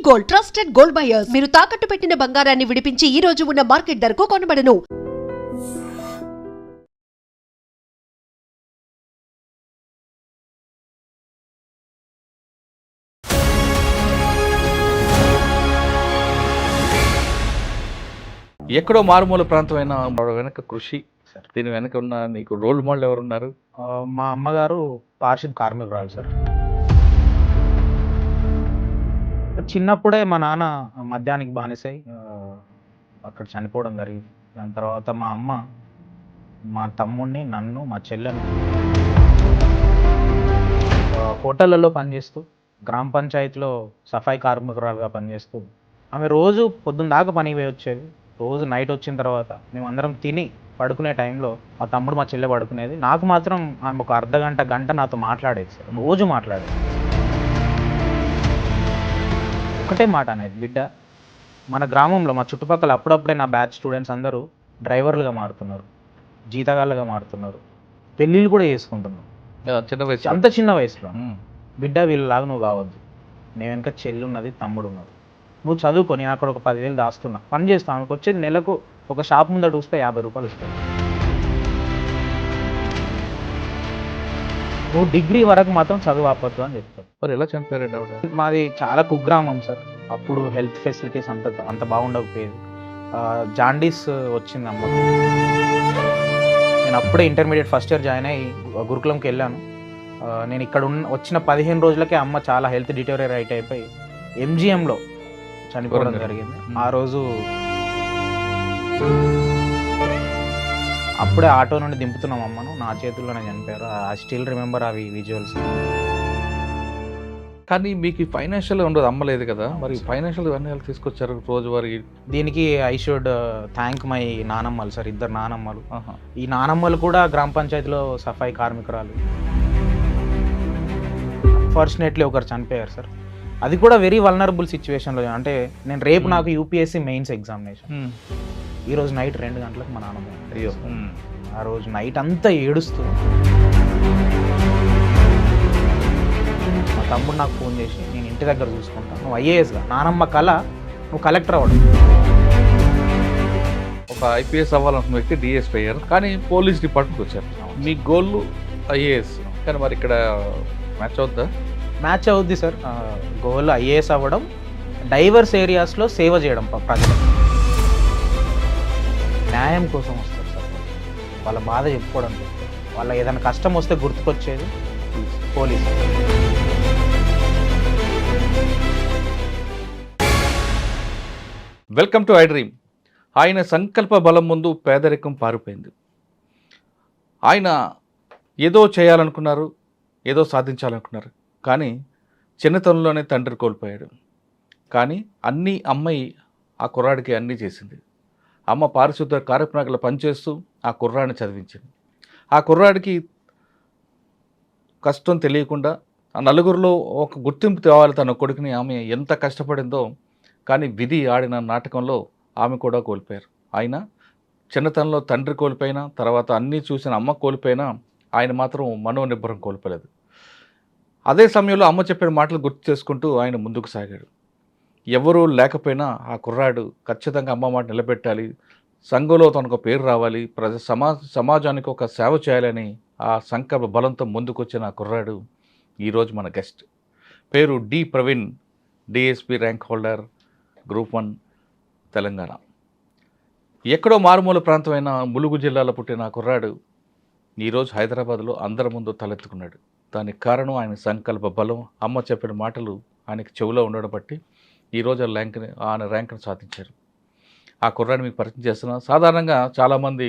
Gold, trusted gold buyers. మీరు తాకట్టు పెట్టిన బంగారాన్ని విడిపించి ఈ రోజు ఉన్న మార్కెట్ ధరకు కొనబడను. ఎక్కడో మారుమూల ప్రాంతమైన వెనక కృషి, దీని వెనక ఉన్న నీకు రోల్ మోడల్ ఎవరున్నారు? మా అమ్మగారు పారిశుద్ధ కార్మికురాలు సార్. చిన్నప్పుడే మా నాన్న మద్యానికి బానిసై అక్కడ చనిపోవడం జరిగింది. దాని తర్వాత మా అమ్మ మా తమ్ముడిని, నన్ను, మా చెల్లెని హోటళ్ళలో పనిచేస్తూ, గ్రామ పంచాయతీలో సఫాయి కార్మికురాలుగా పనిచేస్తూ, ఆమె రోజు పొద్దున్న దాకా పనికి పోయి వచ్చేది. రోజు నైట్ వచ్చిన తర్వాత మేమందరం తిని పడుకునే టైంలో మా తమ్ముడు, మా చెల్లె పడుకునేది. నాకు మాత్రం ఆమె ఒక గంట నాతో మాట్లాడేది సార్. రోజు మాట్లాడేది. ఒకటే మాట అనేది, బిడ్డ, మన గ్రామంలో మా చుట్టుపక్కల అప్పుడప్పుడే నా బ్యాచ్ స్టూడెంట్స్ అందరూ డ్రైవర్లుగా మారుతున్నారు, జీతగాళ్ళుగా మారుతున్నారు, పెళ్ళిళ్ళు కూడా చేసుకుంటున్నారు చిన్న వయసు, అంత చిన్న వయసులో. బిడ్డ, వీళ్ళలాగా నువ్వు కావద్దు. నేను వెనక చెల్లి ఉన్నది, తమ్ముడు ఉన్నారు. నువ్వు చదువుకొని అక్కడ ఒక 10,000 దాస్తున్నా, పని చేస్తావు. ఆమెకు వచ్చేది నెలకు ఒక షాప్ ముందట చూస్తే 50 రూపాయలు ఇస్తాను. నువ్వు డిగ్రీ వరకు మాత్రం చదువు ఆపొద్దు అని చెప్తాను. మరి ఎలా చనిపోయారు ఆవిడ? మాది చాలా కుగ్రామం సార్. అప్పుడు హెల్త్ ఫెసిలిటీస్ అంత బాగుండకపోయేది. జాండీస్ వచ్చింది అమ్మకు. నేను అప్పుడే ఇంటర్మీడియట్ ఫస్ట్ ఇయర్ జాయిన్ అయ్యి గురుకులంకి వెళ్ళాను. నేను ఇక్కడ వచ్చిన 15 రోజులకే అమ్మ చాలా హెల్త్ డిటోరియరేట్ అయిపోయి ఎంజిఎంలో చనిపోవడం జరిగింది. ఆ రోజు అప్పుడే ఆటో నుండి దింపుతున్నాం అమ్మను, నా చేతుల్లోనే చనిపోయారు. ఐ స్టిల్ రిమెంబర్ అవి విజువల్స్. కానీ మీకు ఫైనాన్షియల్ ఉండదు, అమ్మలేదు కదా, మరి ఫైనాన్షియల్ అన్నీ తీసుకొచ్చారు రోజువారీ? దీనికి ఐ షుడ్ థ్యాంక్ మై నానమ్మలు సార్, 2 నానమ్మలు. ఈ నానమ్మలు కూడా గ్రామ పంచాయతీలో సఫాయి కార్మికురాలు. అన్ఫార్చునేట్లీ ఒకరు చనిపోయారు సార్. అది కూడా వెరీ వల్నరబుల్ సిచ్యువేషన్లో. అంటే నేను రేపు నాకు యూపీఎస్సీ మెయిన్స్ ఎగ్జామినేషన్. ఈరోజు నైట్ 2 గంటలకు మా నాన్నమ్మ. అయ్యో. ఆ రోజు నైట్ అంతా ఏడుస్తూ మా తమ్ముడు నాకు ఫోన్ చేసి, నేను ఇంటి దగ్గర చూసుకుంటాను, నువ్వు ఐఏఎస్గా, నానమ్మ కళ నువ్వు కలెక్టర్ అవ్వడం. ఒక ఐపీఎస్ అవ్వాలనుకున్న వ్యక్తి డిఎస్పీ అయ్యారు, కానీ పోలీస్ డిపార్ట్మెంట్కి వచ్చారు. మీ గోల్ ఐఏఎస్, కానీ మరి ఇక్కడ మ్యాచ్ అవుద్దా? మ్యాచ్ అవుద్ది సార్. గోల్ ఐఏఎస్ అవ్వడం, డైవర్స్ ఏరియాస్లో సేవ చేయడం ప్రజలకు. న్యాయం కోసం వస్తారు సార్. వాళ్ళ బాధ చెప్పుకోవడం, వాళ్ళ ఏదైనా కష్టం వస్తే గుర్తుకొచ్చేది police. Welcome to I dream. ఆయన సంకల్ప బలం ముందు పేదరికం పారిపోయింది. ఆయన ఏదో చేయాలనుకున్నారు, ఏదో సాధించాలనుకున్నారు, కానీ చిన్నతనంలోనే తండ్రి కోల్పోయాడు. కానీ అన్నీ అమ్మాయి ఆ కుర్రాడికి అన్నీ చేసింది. అమ్మ పారిశుద్ధ కార్యక్రమాలు పనిచేస్తూ ఆ కుర్రాడిని చదివించింది. ఆ కుర్రాడికి కష్టం తెలియకుండా ఆ నలుగురిలో ఒక గుర్తింపు తేవాలి తన కొడుకుని ఆమె ఎంత కష్టపడిందో. కానీ విధి ఆడిన నాటకంలో ఆమె కూడా కోల్పోయారు. ఆయన చిన్నతనంలో తండ్రి కోల్పోయినా, తర్వాత అన్నీ చూసిన అమ్మ కోల్పోయినా, ఆయన మాత్రం మనోనిబ్బరం కోల్పోలేదు. అదే సమయంలో అమ్మ చెప్పిన మాటలు గుర్తు చేసుకుంటూ ఆయన ముందుకు సాగాడు. ఎవరూ లేకపోయినా ఆ కుర్రాడు ఖచ్చితంగా అమ్మ మాట నిలబెట్టాలి, సంఘంలో తనకు పేరు రావాలి, సమాజానికి ఒక సేవ చేయాలని ఆ సంకల్ప బలంతో ముందుకొచ్చిన ఆ కుర్రాడు ఈరోజు మన గెస్ట్. పేరు D Praveen, DSP rank holder, group 1 Telangana. ఎక్కడో మారుమూల ప్రాంతమైన ములుగు జిల్లాలో పుట్టిన ఆ కుర్రాడు ఈరోజు హైదరాబాద్లో అందరి ముందు తలెత్తుకున్నాడు. దానికి కారణం ఆయన సంకల్ప బలం, అమ్మ చెప్పిన మాటలు ఆయనకి చెవులో ఉండడం బట్టి ఈరోజు ఆయన ర్యాంక్ను సాధించారు. ఆ కుర్రాడిని మీకు పరిచయం చేస్తున్నా. సాధారణంగా చాలామంది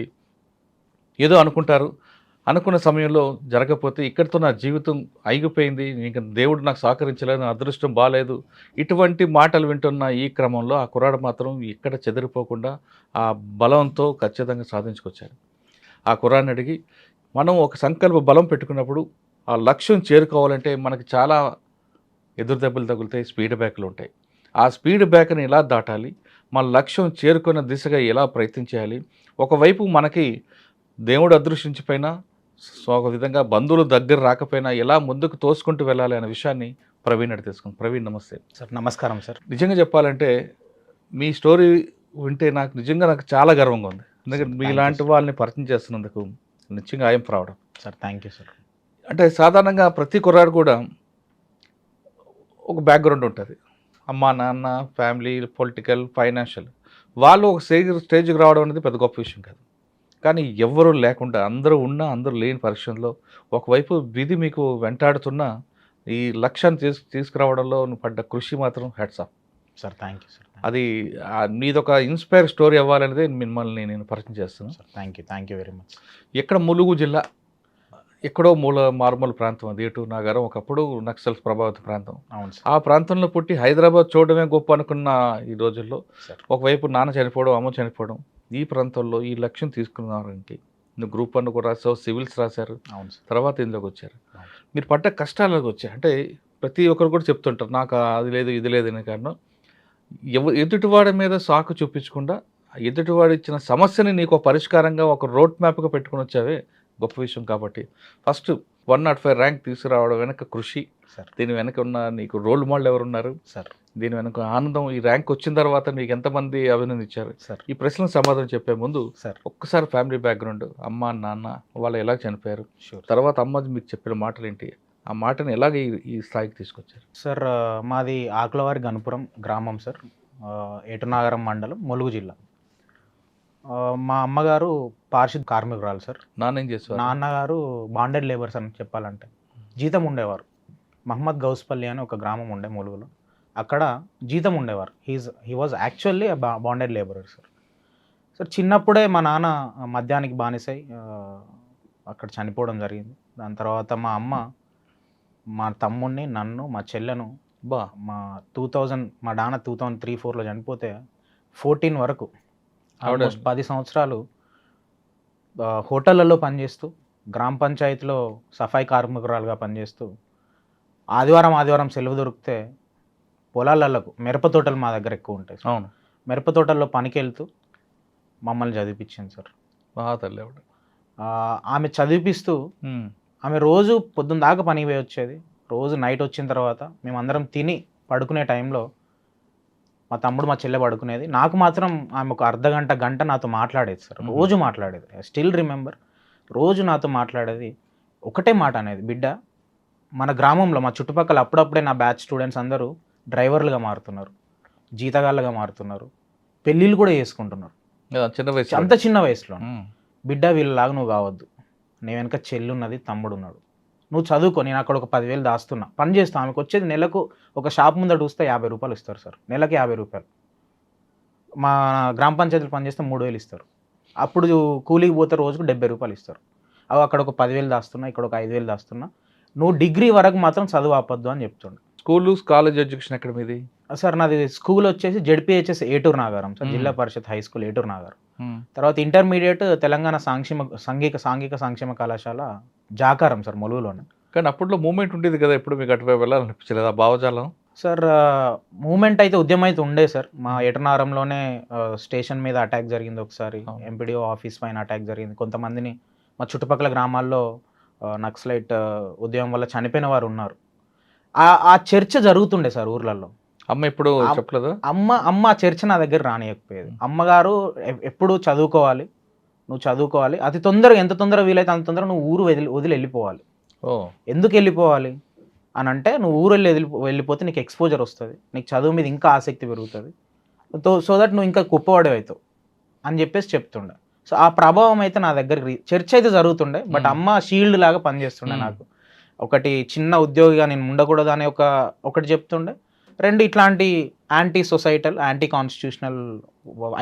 ఏదో అనుకుంటారు, అనుకున్న సమయంలో జరగకపోతే ఇక్కడితో నా జీవితం అయిపోయింది, ఇంకా దేవుడు నాకు సహకరించలేదు, నా అదృష్టం బాగాలేదు, ఇటువంటి మాటలు వింటున్న ఈ క్రమంలో ఆ కుర్రాడు మాత్రం ఇక్కడ చెదిరిపోకుండా ఆ బలంతో ఖచ్చితంగా సాధించుకొచ్చారు. ఆ కుర్రాడిని అడిగి, మనం ఒక సంకల్ప బలం పెట్టుకున్నప్పుడు ఆ లక్ష్యం చేరుకోవాలంటే మనకి చాలా ఎదురు దెబ్బలు తగులుతాయి, స్పీడ్ బ్యాక్లు ఉంటాయి. ఆ స్పీడ్ బ్యాక్ని ఎలా దాటాలి, మన లక్ష్యం చేరుకున్న దిశగా ఎలా ప్రయత్నించాలి, ఒకవైపు మనకి దేవుడు అదృష్టించిపోయినా, ఒక విధంగా బంధువులు దగ్గర రాకపోయినా ఎలా ముందుకు తోసుకుంటూ వెళ్ళాలి అనే విషయాన్ని ప్రవీణ్ అడిగి తెలుసుకుందాం. ప్రవీణ్ నమస్తే. సార్ నమస్కారం సార్. నిజంగా చెప్పాలంటే మీ స్టోరీ వింటే నాకు చాలా గర్వంగా ఉంది. ఎందుకంటే Thank you, మీలాంటి sir. వాళ్ళని పరిచయం చేస్తున్నందుకు నిజంగా I'm proud. Sir thank you sir. అంటే సాధారణంగా ప్రతి కుర్రాడు కూడా ఒక బ్యాక్గ్రౌండ్ ఉంటుంది. అమ్మ నాన్న, ఫ్యామిలీ, పొలిటికల్, ఫైనాన్షియల్, వాళ్ళు ఒక స్టేజ్కి రావడం అనేది పెద్ద గొప్ప విషయం కాదు. కానీ ఎవ్వరూ లేకుండా అందరూ ఉన్నా అందరూ లేని పరిస్థితుల్లో ఒకవైపు విధి మీకు వెంటాడుతున్న ఈ లక్ష్యాన్ని తీసుకురావడంలో నువ్వు పడ్డ కృషి మాత్రం hats off. Sir thank you sir. అది మీదొక ఇన్స్పైర్ స్టోరీ అవ్వాలనేది మిమ్మల్ని నేను పరిచయం చేస్తున్నాను. Sir thank you very much. ఎక్కడ ములుగు జిల్లా ఎక్కడో మారుమూల ప్రాంతం అది. ఎటు నాగారం ఒకప్పుడు నక్సల్స్ ప్రభావిత ప్రాంతం. అవును సార్. ఆ ప్రాంతంలో పుట్టి హైదరాబాద్ చూడడమే గొప్ప అనుకున్న ఈ రోజుల్లో సార్ ఒకవైపు నాన్న చనిపోవడం, అమ్మ చనిపోవడం, ఈ ప్రాంతంలో ఈ లక్ష్యం తీసుకున్నారంటే నువ్వు గ్రూప్ 1 కూడా రాసావు, సివిల్స్ రాశారు, అవును సార్. తర్వాత ఇందులోకి వచ్చారు. అవును. మీరు పడ్డ కష్టాలకు వచ్చాయి అంటే ప్రతి ఒక్కరు కూడా చెప్తుంటారు నాకు అది లేదు ఇది లేదు అనే కారణం ఎదుటివాడి మీద సాకు చూపించకుండా ఎదుటివాడు ఇచ్చిన సమస్యని నీకు ఒక పరిష్కారంగా ఒక రోడ్ మ్యాప్గా పెట్టుకుని వచ్చావే గొప్ప విషయం. కాబట్టి ఫస్ట్ 105 ర్యాంక్ తీసుకురావడం వెనక కృషి, సార్ దీని వెనక ఉన్న నీకు రోల్ మోడల్ ఎవరున్నారు, సార్ దీని వెనక ఆనందం, ఈ ర్యాంక్ వచ్చిన తర్వాత నీకు ఎంతమంది అభినందించారు, సార్ ఈ ప్రశ్నలకు సమాధానం చెప్పే ముందు సార్ ఒక్కసారి ఫ్యామిలీ బ్యాక్గ్రౌండ్, అమ్మ నాన్న వాళ్ళు ఎలా చనిపోయారు, షూర్. తర్వాత అమ్మ మీకు చెప్పిన మాటలు ఏంటి, ఆ మాటను ఎలాగ ఈ స్థాయికి తీసుకొచ్చారు? సార్ మాది ఆకులవారి గణపురం గ్రామం సార్, ఏటునాగరం మండలం, ములుగు జిల్లా. మా అమ్మగారు పారిశుద్ధ కార్మికురాలు సార్. నాన్న ఏం చేసేవారు? నాన్నగారు బాండెడ్ లేబర్స్ అని చెప్పాలంటే జీతం ఉండేవారు. మహమ్మద్ గౌస్పల్లి అని ఒక గ్రామం ఉండే ములుగులో, అక్కడ జీతం ఉండేవారు. He was actually bonded labourer sir. Sir చిన్నప్పుడే మా నాన్న మద్యానికి బానిసై అక్కడ చనిపోవడం జరిగింది. దాని తర్వాత మా అమ్మ మా తమ్ముడిని, నన్ను, మా చెల్లెను బా మా మా నాన్న 2003-4లో చనిపోతే 14 వరకు ఆల్మోస్ట్ 10 సంవత్సరాలు హోటళ్లలో పనిచేస్తూ, గ్రామ పంచాయతీలో సఫాయి కార్మికురాలుగా పనిచేస్తూ, ఆదివారం సెలవు దొరికితే పొలాలకు, మిరప తోటలు మా దగ్గర ఎక్కువ ఉంటాయి సార్. అవును. మిరప తోటల్లో పనికి వెళ్తూ మమ్మల్ని చదివిపించింది సార్. తల్లి ఆవిడ. ఆమె చదివిపిస్తూ ఆమె రోజు పొద్దున్న దాకా పనికి పోయి వచ్చేది. రోజు నైట్ వచ్చిన తర్వాత మేమందరం తిని పడుకునే టైంలో మా తమ్ముడు, మా చెల్లె పడుకునేది. నాకు మాత్రం ఆమె ఒక గంట నాతో మాట్లాడేది సార్. రోజు మాట్లాడేది. I still remember. రోజు నాతో మాట్లాడేది. ఒకటే మాట అనేది, బిడ్డ మన గ్రామంలో మా చుట్టుపక్కల అప్పుడప్పుడే నా బ్యాచ్ స్టూడెంట్స్ అందరూ డ్రైవర్లుగా మారుతున్నారు, జీతగాళ్ళగా మారుతున్నారు, పెళ్ళిళ్ళు కూడా చేసుకుంటున్నారు చిన్న వయసు, అంత చిన్న వయసులో. బిడ్డ వీళ్ళలాగా నువ్వు కావద్దు. నీ వెనక చెల్లి ఉన్నది, తమ్ముడు ఉన్నాడు, నువ్వు చదువుకో. నేను అక్కడ ఒక 10,000 దాస్తున్నా, పని చేస్తా. ఆమెకు వచ్చేది నెలకు ఒక షాప్ ముందట చూస్తే 50 రూపాయలు ఇస్తారు సార్. నెలకి 50 రూపాయలు. మా గ్రామ పంచాయతీలు పని చేస్తే 3,000 ఇస్తారు. అప్పుడు కూలీకి పోతే రోజుకు 70 రూపాయలు ఇస్తారు. అవి అక్కడ ఒక 10,000 దాస్తున్నా, ఇక్కడ ఒక 5,000 దాస్తున్నా. నువ్వు డిగ్రీ వరకు మాత్రం చదువు ఆపొద్దు అని చెప్తుండే. స్కూలు, కాలేజ్ ఎడ్యుకేషన్ ఎక్కడ మీది? సార్ నాది స్కూల్ వచ్చేసి జెడ్పీహెచ్ఎస్ ఏటూరు నాగారం సార్, జిల్లా పరిషత్ హై స్కూల్ ఏటూరు నాగారం. తర్వాత ఇంటర్మీడియట్ తెలంగాణ సాంఘిక సంక్షేమ కళాశాల జాకారం సార్, ములుగులోనే. కానీ అప్పట్లో మూమెంట్ ఉండేది కదా, ఎప్పుడు మీకు అటువైపు వెళ్ళాలనిపించలేదు ఆ భావజాలం? సార్ మూమెంట్ అయితే, ఉద్యమం అయితే ఉండే సార్. మా ఏటనారంలోనే స్టేషన్ మీద అటాక్ జరిగింది ఒకసారి, ఎంపీడీఓ ఆఫీస్ పైన అటాక్ జరిగింది. కొంతమందిని మా చుట్టుపక్కల గ్రామాల్లో నక్సలైట్ ఉద్యమం వల్ల చనిపోయిన వారు ఉన్నారు. ఆ చర్చ జరుగుతుండే సార్ ఊర్లలో. అమ్మ ఇప్పుడు చెప్పలేదా? అమ్మ ఆ చర్చ నా దగ్గర రానియకపోయేది. అమ్మగారు ఎప్పుడు చదువుకోవాలి, నువ్వు చదువుకోవాలి, అతి తొందరగా, ఎంత తొందరగా వీలైతే అంత తొందరగా నువ్వు ఊరు వదిలి వెళ్ళిపోవాలి. ఎందుకు వెళ్ళిపోవాలి అని అంటే, నువ్వు ఊరు వెళ్ళిపోతే నీకు ఎక్స్పోజర్ వస్తుంది, నీకు చదువు మీద ఇంకా ఆసక్తి పెరుగుతుంది, సో దట్ నువ్వు ఇంకా గొప్పవాడేవవుతావు అని చెప్పేసి చెప్తుండే. సో ఆ ప్రభావం అయితే నా దగ్గర చర్చ అయితే జరుగుతుండే. బట్ అమ్మ షీల్డ్ లాగా పనిచేస్తుండే నాకు. ఒకటి, చిన్న ఉద్యోగిగా నేను ఉండకూడదు అనే ఒకటి చెప్తుండే. 2, ఇట్లాంటి anti societal, anti constitutional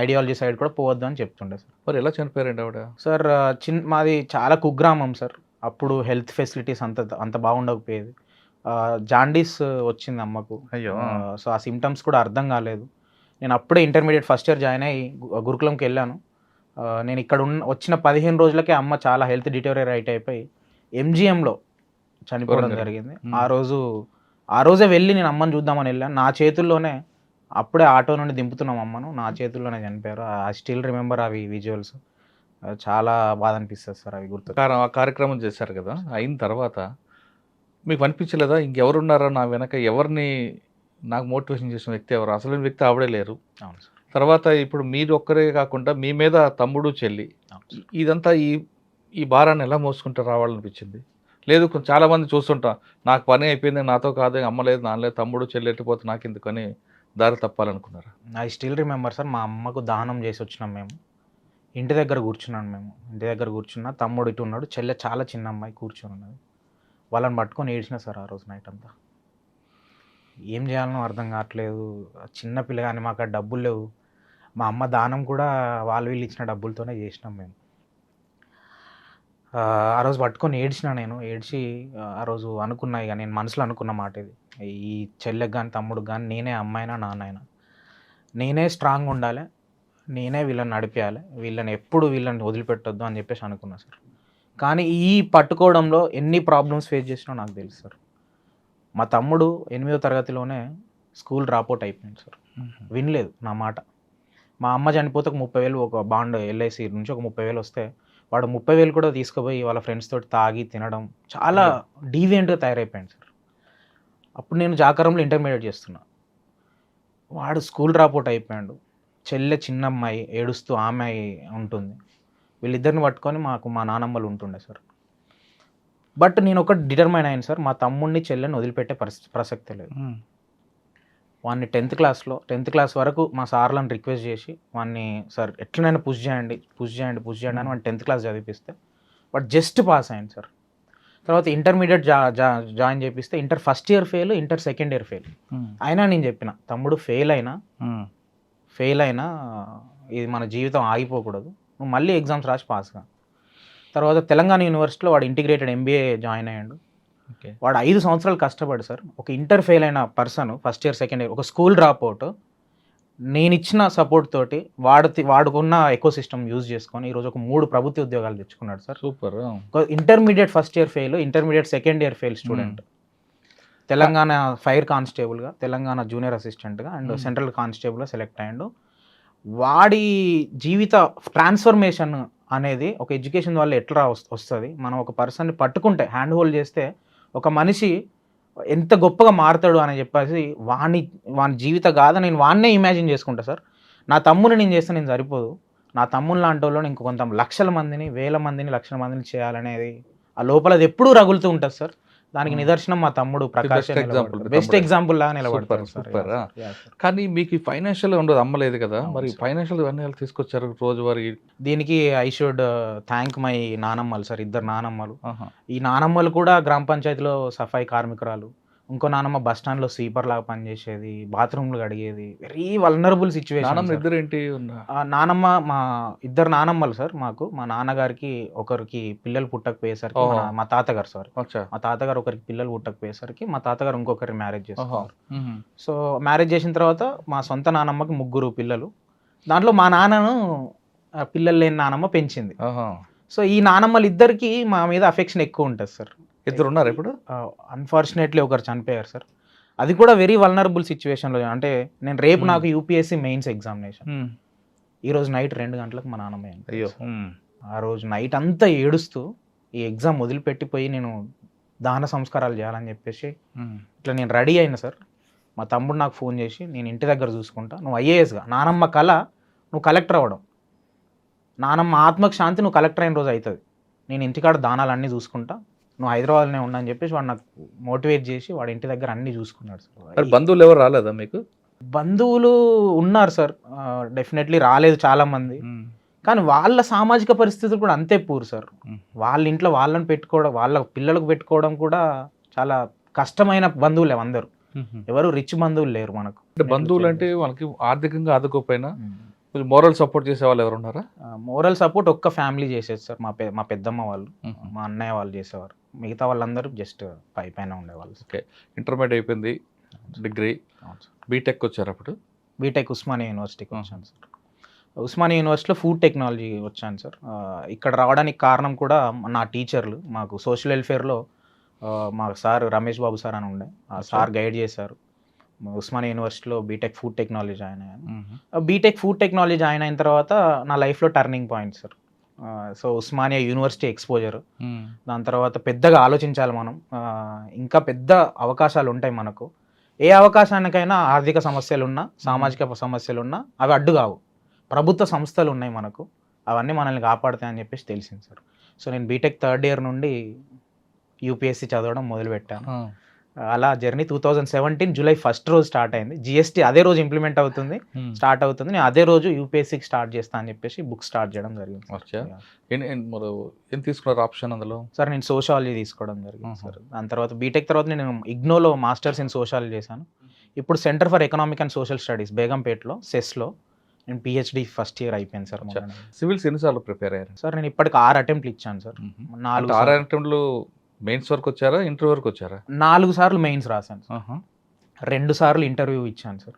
ideology side కూడా పోవద్దు అని చెప్తుండే సార్. మరి ఎలా చనిపోయారండి ఆవిడ? సార్ మాది చాలా కుగ్రామం సార్. అప్పుడు హెల్త్ ఫెసిలిటీస్ అంత బాగుండకపోయేది. జాండీస్ వచ్చింది అమ్మకు. అయ్యో. సో ఆ సిమ్టమ్స్ కూడా అర్థం కాలేదు. నేను అప్పుడే ఇంటర్మీడియట్ ఫస్ట్ ఇయర్ జాయిన్ అయ్యి గురుకులంకి వెళ్ళాను. నేను ఇక్కడ వచ్చిన 15 రోజులకే అమ్మ చాలా హెల్త్ డిటోరియరేట్ అయిపోయి ఎంజిఎంలో చనిపోవడం జరిగింది. ఆ రోజే వెళ్ళి నేను అమ్మని చూద్దామని వెళ్ళాను. నా చేతుల్లోనే, అప్పుడే ఆటో నుండి దింపుతున్నాం అమ్మను, నా చేతుల్లోనే చనిపోయారు. ఐ స్టిల్ రిమెంబర్ అవి విజువల్స్. చాలా బాధ అనిపిస్తుంది సార్ అవి గుర్తు. ఆ కార్యక్రమం చేశారు కదా, అయిన తర్వాత మీకు అనిపించలేదా ఇంకెవరున్నారా నా వెనక, ఎవరిని నాకు మోటివేషన్ చేసిన వ్యక్తి ఎవరు, అసలు వ్యక్తి ఆవిడే లేరు. అవును సార్. తర్వాత ఇప్పుడు మీరు ఒక్కరే కాకుండా మీ మీద తమ్ముడు చెల్లి, అవును సార్. ఇదంతా ఈ భారాన్ని ఎలా మోసుకుంటూ రావాలనిపించింది? లేదు చాలామంది చూస్తుంటా, నాకు పని అయిపోయింది, నాతో కాదు, అమ్మ లేదు, నాన్న లేదు, తమ్ముడు చెల్లి ఎట్టిపోతే నాకు ఎందుకని దారి తప్పాలనుకున్నారా? ఐ స్టిల్ రిమెంబర్ సార్, మా అమ్మకు దానం చేసి వచ్చినాం మేము. ఇంటి దగ్గర కూర్చున్నాను మేము. ఇంటి దగ్గర కూర్చున్నా, తమ్ముడు ఇటు ఉన్నాడు, చెల్లె చాలా చిన్న అమ్మాయి కూర్చొని ఉన్నది. వాళ్ళని పట్టుకొని ఏడ్చిన సార్ ఆ రోజు నైట్ అంతా. ఏం చేయాలనో అర్థం కావట్లేదు. చిన్న పిల్లగాని మాకు ఆ డబ్బులు లేవు. మా అమ్మ దానం కూడా వాళ్ళు వీళ్ళు ఇచ్చిన డబ్బులతోనే చేసినాం మేము. ఆ రోజు పట్టుకొని ఏడ్చిన నేను. ఏడ్చి ఆ రోజు అనుకున్నా, ఇక నేను మనసులో అనుకున్న మాట ఇది, ఈ చెల్లెకి కానీ తమ్ముడికి కానీ నేనే అమ్మాయినా నాన్నైనా నేనే స్ట్రాంగ్ ఉండాలి, నేనే వీళ్ళని నడిపేయాలి, వీళ్ళని వదిలిపెట్టొద్దు అని చెప్పేసి అనుకున్నా సార్. కానీ ఈ పట్టుకోవడంలో ఎన్ని ప్రాబ్లమ్స్ ఫేస్ చేసినా నాకు తెలుసు సార్. మా తమ్ముడు 8వ తరగతిలోనే స్కూల్ డ్రాప్అవుట్ అయిపోయింది సార్. వినలేదు నా మాట. మా అమ్మ చనిపోతే ఒక 30,000 ఒక బాండ్ ఎల్ఐసి నుంచి ఒక 30,000 వస్తే వాడు 30,000 కూడా తీసుకుపోయి వాళ్ళ ఫ్రెండ్స్ తోటి తాగి తినడం, చాలా డీవియంట్గా తయారైపోయాడు సార్. అప్పుడు నేను జాకారంలో ఇంటర్మీడియట్ చేస్తున్నా. వాడు స్కూల్ డ్రాప్అవుట్ అయిపోయాడు. చెల్లె చిన్న అమ్మాయి ఏడుస్తూ ఆమె ఉంటుంది. వీళ్ళిద్దరిని పట్టుకొని మా నానమ్మలు ఉంటుండే సార్. బట్ నేను ఒకటి డిటర్మైన్ అయ్యాను సార్, మా తమ్ముడిని చెల్లెని వదిలిపెట్టే ప్రసక్తే లేదు. వాడిని 10th క్లాస్ వరకు మా సార్లను రిక్వెస్ట్ చేసి వాడిని సార్ ఎట్లనైనా పుష్ చేయండి అని వాడిని 10th క్లాస్ చదివిపిస్తే వాడు జస్ట్ పాస్ అయ్యాను సార్. తర్వాత ఇంటర్మీడియట్ జాయిన్ చేపిస్తే inter first year fail, inter second year fail. అయినా నేను చెప్పిన, తమ్ముడు ఫెయిల్ అయినా ఇది మన జీవితం ఆగిపోకూడదు, నువ్వు మళ్ళీ ఎగ్జామ్స్ రాసి పాస్గా. తర్వాత తెలంగాణ యూనివర్సిటీలో వాడు ఇంటిగ్రేటెడ్ MBA జాయిన్ అయ్యాడు. వాడు 5 సంవత్సరాలు కష్టపడి సార్, ఒక ఇంటర్ ఫెయిల్ అయిన person first year second year ఒక స్కూల్ డ్రాప్ అవుట్, నేను ఇచ్చిన సపోర్ట్ తోటి వాడుకున్న ఎకో సిస్టమ్ యూజ్ చేసుకొని ఈరోజు ఒక 3 ప్రభుత్వ ఉద్యోగాలు తెచ్చుకున్నాడు sir. Super. Intermediate first year fail, intermediate second year fail student, Telangana fire కానిస్టేబుల్గా, తెలంగాణ జూనియర్ అసిస్టెంట్గా అండ్ సెంట్రల్ కానిస్టేబుల్గా సెలెక్ట్ అయ్యాడు. వాడి జీవిత ట్రాన్స్ఫర్మేషన్ అనేది ఒక ఎడ్యుకేషన్ వల్ల ఎట్లా వస్తుంది, మనం ఒక పర్సన్ని పట్టుకుంటే హ్యాండ్ హోల్డ్ చేస్తే ఒక మనిషి ఎంత గొప్పగా మారుతాడు అని చెప్పేసి వాని జీవిత గాథ నేను వాన్నే ఇమాజిన్ చేసుకుంటా సార్. నా తమ్ముని నేను చేస్తే నేను సరిపోదు, నా తమ్ముని లాంటి వాళ్ళు ఇంకో కొంత లక్షల మందిని, వేల మందిని, లక్షల మందిని చేయాలనేది ఆ లోపల అది ఎప్పుడూ రగులుతూ ఉంటుంది సార్. దానికి నిదర్శనం మా తమ్ముడు ప్రకాష్, బెస్ట్ ఎగ్జాంపుల్ లాగా నిలబడతారు. సూపర్. కానీ మీకు ఫైనాన్షియల్ ఉండదు, అమ్మలేదు కదా, మరి ఫైనాన్షియల్ ఇవన్నీ ఎలా తీసుకొచ్చారు రోజువారీ? దీనికి ఐ షుడ్ థ్యాంక్ మై నానమ్మలు సార్, 2 నానమ్మలు. ఈ నానమ్మలు కూడా గ్రామ పంచాయతీలో సఫాయి కార్మికురాలు, ఇంకో నానమ్మ బస్ స్టాండ్లో స్వీపర్ లాగా పనిచేసేది, బాత్రూమ్లు కడిగేది. Very vulnerable situation. ఇద్దరేంటి? నానమ్మ, మా 2 నానమ్మలు సార్ మాకు. మా నాన్నగారికి ఒకరికి పిల్లలు పుట్టకపోయేసరికి, మా తాతగారు సారీ మా తాతగారు ఒకరికి పిల్లలు పుట్టకపోయేసరికి మా తాతగారు ఇంకొకరికి మ్యారేజ్ చేస్తారు. సో మ్యారేజ్ చేసిన తర్వాత మా సొంత నానమ్మకి 3 పిల్లలు, దాంట్లో మా నాన్నను పిల్లలు లేని నానమ్మ పెంచింది. సో ఈ నానమ్మలు ఇద్దరికి మా మీద అఫెక్షన్ ఎక్కువ ఉంటుంది సార్. 2 ఉన్నారు ఇప్పుడు? అన్ఫార్చునేట్లీ ఒకరు చనిపోయారు సార్. అది కూడా వెరీ వల్నరబుల్ సిచ్యువేషన్లో. అంటే నేను రేపు నాకు UPSC మెయిన్స్ ఎగ్జామినేషన్, ఈరోజు నైట్ 2 గంటలకు మా నాన్నమ్మ అయింది. అయ్యో. ఆ రోజు నైట్ అంతా ఏడుస్తూ ఈ ఎగ్జామ్ వదిలిపెట్టిపోయి నేను దాన సంస్కారాలు చేయాలని చెప్పేసి ఇట్లా నేను రెడీ అయినా సార్. మా తమ్ముడు నాకు ఫోన్ చేసి, నేను ఇంటి దగ్గర చూసుకుంటా, నువ్వు IASగా, నానమ్మ కళ నువ్వు కలెక్టర్ అవ్వడం, నానమ్మ ఆత్మకు శాంతి నువ్వు కలెక్టర్ అయిన రోజు అవుతుంది, నేను ఇంటికాడ దానాలన్నీ చూసుకుంటా, నువ్వు హైదరాబాద్లోనే ఉన్నా అని చెప్పేసి వాడు నాకు మోటివేట్ చేసి వాడు ఇంటి దగ్గర అన్నీ చూసుకున్నాడు సార్. బంధువులు ఎవరు రాలేదా మీకు? బంధువులు ఉన్నారు సార్, డెఫినెట్లీ రాలేదు చాలామంది. కానీ వాళ్ళ సామాజిక పరిస్థితులు కూడా అంతే పూర్ సార్. వాళ్ళ ఇంట్లో వాళ్ళని పెట్టుకోవడం, వాళ్ళ పిల్లలకు పెట్టుకోవడం కూడా చాలా కష్టమైన బంధువులే అందరూ. ఎవరు రిచ్ బంధువులు లేరు మనకు. బంధువులు అంటే వాళ్ళకి ఆర్థికంగా ఆదుకోపోయినా మోరల్ సపోర్ట్ చేసే వాళ్ళు ఎవరు ఉన్నారా? మోరల్ సపోర్ట్ ఒక్క ఫ్యామిలీ చేసేది సార్, మా పెద్దమ్మ వాళ్ళు, మా అన్నయ్య వాళ్ళు చేసేవారు. మిగతా వాళ్ళందరూ జస్ట్ పైన ఉండేవాళ్ళు. ఓకే. ఇంటర్మీడియట్ అయిపోయింది, డిగ్రీ, బీటెక్ వచ్చారు. అప్పుడు బీటెక్ ఉస్మానియా యూనివర్సిటీకి వచ్చాను సార్. ఉస్మానియా యూనివర్సిటీలో ఫుడ్ టెక్నాలజీ వచ్చాను సార్. ఇక్కడ రావడానికి కారణం కూడా నా టీచర్లు. మాకు సోషల్ వెల్ఫేర్లో మా సార్ రమేష్ బాబు సార్ అని ఉండే, ఆ సార్ గైడ్ చేశారు. ఉస్మానియా యూనివర్సిటీలో బీటెక్ ఫుడ్ టెక్నాలజీ జాయిన్ అయ్యాను. బీటెక్ ఫుడ్ టెక్నాలజీ జాయిన్ అయిన తర్వాత నా లైఫ్లో turning point sir. So Osmania university exposure, దాని తర్వాత పెద్దగా ఆలోచించాలి మనం. ఇంకా పెద్ద అవకాశాలు ఉంటాయి మనకు. ఏ అవకాశానికైనా ఆర్థిక సమస్యలున్నా, సామాజిక సమస్యలున్నా అవి అడ్డు కావు. ప్రభుత్వ సంస్థలు ఉన్నాయి మనకు, అవన్నీ మనల్ని కాపాడుతాయని చెప్పేసి తెలిసింది సార్. సో నేను బీటెక్ థర్డ్ ఇయర్ నుండి యూపీఎస్సీ చదవడం మొదలుపెట్టాను. అలా జర్నీ 2017 జూలై 1 రోజు స్టార్ట్ అయింది. జిఎస్టీ అదే రోజు ఇంప్లిమెంట్ అవుతుంది, స్టార్ట్ అవుతుంది. నేను అదే రోజు యూపీఎస్సీకి స్టార్ట్ చేస్తా అని చెప్పేసి బుక్ స్టార్ట్ చేయడం జరిగింది. ఏం తీసుకున్నారు ఆప్షన్ అందులో? సార్ నేను సోషాలజీ తీసుకోవడం జరిగింది సార్. దాని తర్వాత బీటెక్ తర్వాత నేను ఇగ్నోలో మాస్టర్స్ ఇన్ సోషాలజీ చేశాను. ఇప్పుడు centre for economic and social studies బేగంపేటలో సెస్లో నేను పిహెచ్డి ఫస్ట్ ఇయర్ అయిపోయింది సార్. సివిల్స్ ఎన్నిసార్లు ప్రిపేర్ అయ్యారు సార్? నేను ఇప్పటికి 6 అటెంప్ట్లు ఇచ్చాను సార్. 6 అటెంప్ట్లు మెయిన్స్ వరకు వచ్చారా, ఇంటర్వ్యూ వరకు వచ్చారా? 4 సార్లు మెయిన్స్ రాశాను సార్, 2 సార్లు ఇంటర్వ్యూ ఇచ్చాను సార్.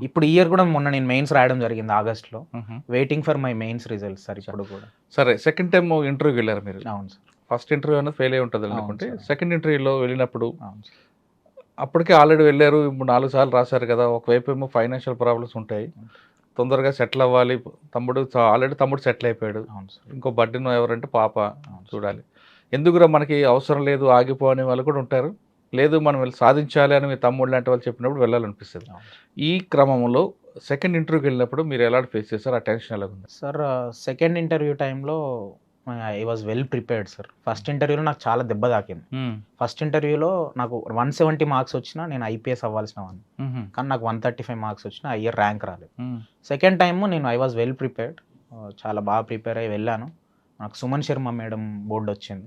ఇప్పుడు ఇయర్ కూడా మొన్న నేను మెయిన్స్ రాయడం జరిగింది ఆగస్ట్లో. Waiting for my mains results sir ఇప్పుడు కూడా. సరే, సెకండ్ టైం ఇంటర్వ్యూకి వెళ్ళారు మీరు? అవును సార్. ఫస్ట్ ఇంటర్వ్యూ అనేది ఫెయిల్ అయి ఉంటుంది అనుకుంటే, సెకండ్ ఇంటర్వ్యూలో వెళ్ళినప్పుడు అప్పటికే ఆల్రెడీ వెళ్ళారు, ఇప్పుడు 4 సార్లు రాశారు కదా. ఒకవైపు ఏమో ఫైనాన్షియల్ ప్రాబ్లమ్స్ ఉంటాయి, తొందరగా సెటిల్ అవ్వాలి. ఆల్రెడీ తమ్ముడు సెటిల్ అయిపోయాడు, ఇంకో బర్డెన్ ఎవరంటే పాప చూడాలి. ఎందుకురా మనకి అవసరం లేదు ఆగిపో అనే వాళ్ళు కూడా ఉంటారు. లేదు మనం వెళ్ళి సాధించాలి అని మీ తమ్ముడు లాంటి వాళ్ళు చెప్పినప్పుడు వెళ్ళాలనిపిస్తుంది. ఈ క్రమంలో సెకండ్ ఇంటర్వ్యూకి వెళ్ళినప్పుడు మీరు ఎలా ఫేస్ చేస్తారు? ఆ టెన్షన్ ఎలా ఉంది సార్? సెకండ్ ఇంటర్వ్యూ టైంలో I was well prepared sir. First ఇంటర్వ్యూలో నాకు చాలా దెబ్బ తాకింది. ఫస్ట్ ఇంటర్వ్యూలో నాకు 170 మార్క్స్ వచ్చినా నేను ఐపీఎస్ అవ్వాల్సిన వాడిని, కానీ నాకు 135 మార్క్స్ వచ్చినా ఆ ఇయర్ ర్యాంక్ రాలేదు. సెకండ్ టైం నేను ఐ వాజ్ వెల్ ప్రిపేర్డ్, చాలా బాగా ప్రిపేర్ అయ్యి వెళ్ళాను. నాకు సుమన్ శర్మ మేడం బోర్డు వచ్చింది.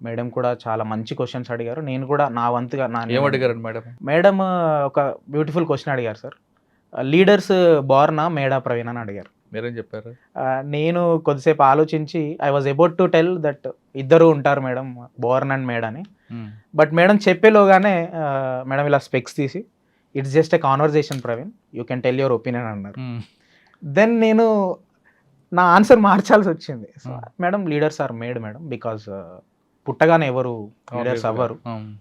మేడం కూడా చాలా మంచి క్వశ్చన్స్ అడిగారు. నేను కూడా నా వంతుగా మేడం ఒక బ్యూటిఫుల్ క్వశ్చన్ అడిగారు సార్. లీడర్స్ బోర్నా మేడా ప్రవీణ్ అని అడిగారు. మీరేం చెప్పారు? నేను కొద్దిసేపు ఆలోచించి I was about to tell that ఇద్దరు ఉంటారు మేడం, బోర్న్ అండ్ మేడ్ అని. బట్ మేడం చెప్పేలోగానే మేడం ఇలా స్పెక్స్ తీసి it's just a conversation Praveen, you can tell your opinion అన్నారు. దెన్ నేను నా ఆన్సర్ మార్చాల్సి వచ్చింది. Madam leaders are made madam, because పుట్టగానే ఎవరు లీడర్స్ అవ్వరు.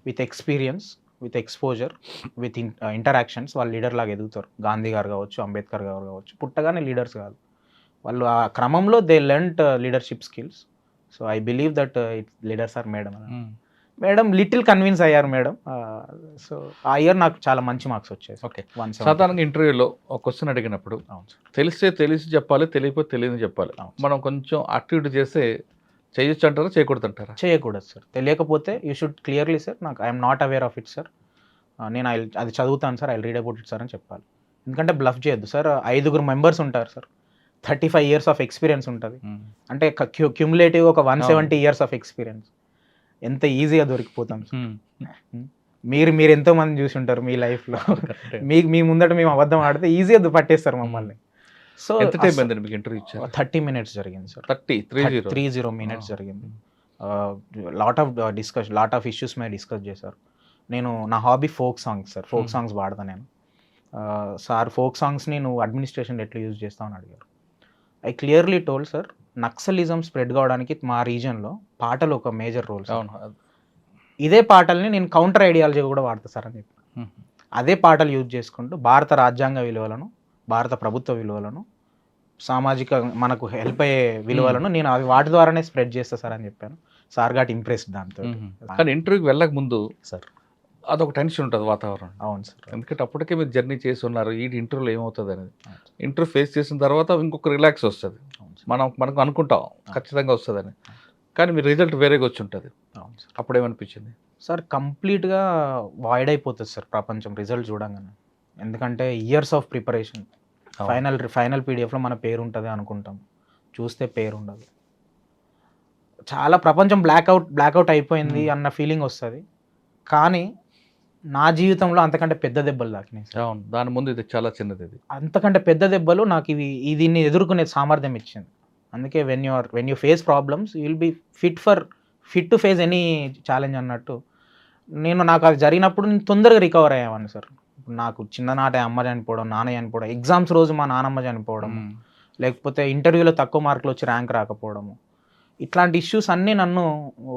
With experience, with exposure, with interactions వాళ్ళు లీడర్ లాగా ఎదుగుతారు. గాంధీ గారు కావచ్చు, అంబేద్కర్ గారు కావచ్చు, పుట్టగానే లీడర్స్ కాదు వాళ్ళు. ఆ క్రమంలో they learned leadership skills. So I believe that leaders are made. Madam little convince అయ్యారు మేడం. సో ఆ ఇయర్ నాకు చాలా మంచి మార్క్స్ వచ్చాయి. ఓకే, సాధారణంగా ఇంటర్వ్యూలో ఒక క్వశ్చన్ అడిగినప్పుడు తెలిసి చెప్పాలి, తెలియకపోతే తెలియదు చెప్పాలి. మనం కొంచెం అటు ఇటు చేస్తే చేయొచ్చు అంటారా, చేయకూడదు అంటారా? చేయకూడదు సార్. తెలియకపోతే యూ షుడ్ క్లియర్లీ సార్ నాకు I'm not aware of it sir, నేను అది చదువుతాను sir, I read about it sir అని చెప్పాలి. ఎందుకంటే బ్లఫ్ చేయొద్దు సార్. 5 మెంబర్స్ ఉంటారు సార్, 35 years ఆఫ్ ఎక్స్పీరియన్స్ ఉంటుంది. అంటే క్యూములేటివ్ ఒక 170 years ఆఫ్ ఎక్స్పీరియన్స్. ఎంత ఈజీగా దొరికిపోతాం సార్. మీరు ఎంతో మంది చూసి ఉంటారు మీ లైఫ్లో. మీ ముందట మేము అబద్ధం ఆడితే ఈజీగా పట్టేస్తారు మమ్మల్ని. సో 30 minutes జరిగింది సార్. 30 minutes జరిగింది. లాట్ ఆఫ్ ఇష్యూస్ మీద డిస్కస్ చేశారు. నేను నా hobby folk songs sir, folk songs పాడతాను నేను. సార్ ఫోక్ సాంగ్స్ని నువ్వు అడ్మినిస్ట్రేషన్ ఎట్లా యూజ్ చేస్తావు అని అడిగారు. I clearly told sir, naxalism spread కావడానికి మా రీజన్లో పాటలు ఒక మేజర్ రోల్. ఇదే పాటల్ని నేను కౌంటర్ ఐడియాలజీ కూడా వాడతా సార్ అని చెప్పి, అదే పాటలు యూజ్ చేసుకుంటూ భారత రాజ్యాంగ విలువలను, భారత ప్రభుత్వ విలువలను, సామాజిక మనకు హెల్ప్ అయ్యే విలువలను నేను అవి వాటి ద్వారానే స్ప్రెడ్ చేస్తా సార్ అని చెప్పాను. సార్ గాట్ ఇంప్రెస్డ్ దాంతో. కానీ ఇంటర్వ్యూకి వెళ్ళక ముందు సార్ అదొక టెన్షన్ ఉంటుంది వాతావరణం. అవును సార్. ఎందుకంటే అప్పటికే మీరు జర్నీ చేసి ఉన్నారు, ఈ ఇంటర్వ్యూలో ఏమవుతుంది అనేది. ఇంటర్వ్యూ ఫేస్ చేసిన తర్వాత ఇంకొక రిలాక్స్ వస్తుంది, మనకు అనుకుంటాం ఖచ్చితంగా వస్తుందని. కానీ మీ రిజల్ట్ వేరేగా వచ్చి ఉంటుంది. అప్పుడు ఏమనిపించింది సార్? కంప్లీట్గా వాయిడ్ అయిపోతుంది సార్ ప్రపంచం రిజల్ట్ చూడంగానే. ఎందుకంటే ఇయర్స్ ఆఫ్ ప్రిపరేషన్, ఫైనల్ పీడిఎఫ్లో మన పేరు ఉంటుంది అనుకుంటాం, చూస్తే పేరు ఉండదు. చాలా ప్రపంచం బ్లాక్అవుట్ అయిపోయింది అన్న ఫీలింగ్ వస్తుంది. కానీ నా జీవితంలో అంతకంటే పెద్ద దెబ్బలు తాకినాయి. అవును, దాని ముందు ఇది చాలా చిన్నది. ఇది అంతకంటే పెద్ద దెబ్బలు నాకు దీన్ని ఎదుర్కొనే సామర్థ్యం ఇచ్చింది. అందుకే when you face problems you will be fit to face any challenge అన్నట్టు. నాకు అది జరిగినప్పుడు నేను తొందరగా రికవర్ అయ్యాను సార్. నాకు చిన్ననాటే అమ్మ చనిపోవడం, నాన్న చనిపోవడం, ఎగ్జామ్స్ రోజు మా నాన్నమ్మ చనిపోవడం, లేకపోతే ఇంటర్వ్యూలో తక్కువ మార్కులు వచ్చి ర్యాంక్ రాకపోవడము, ఇట్లాంటి ఇష్యూస్ అన్నీ నన్ను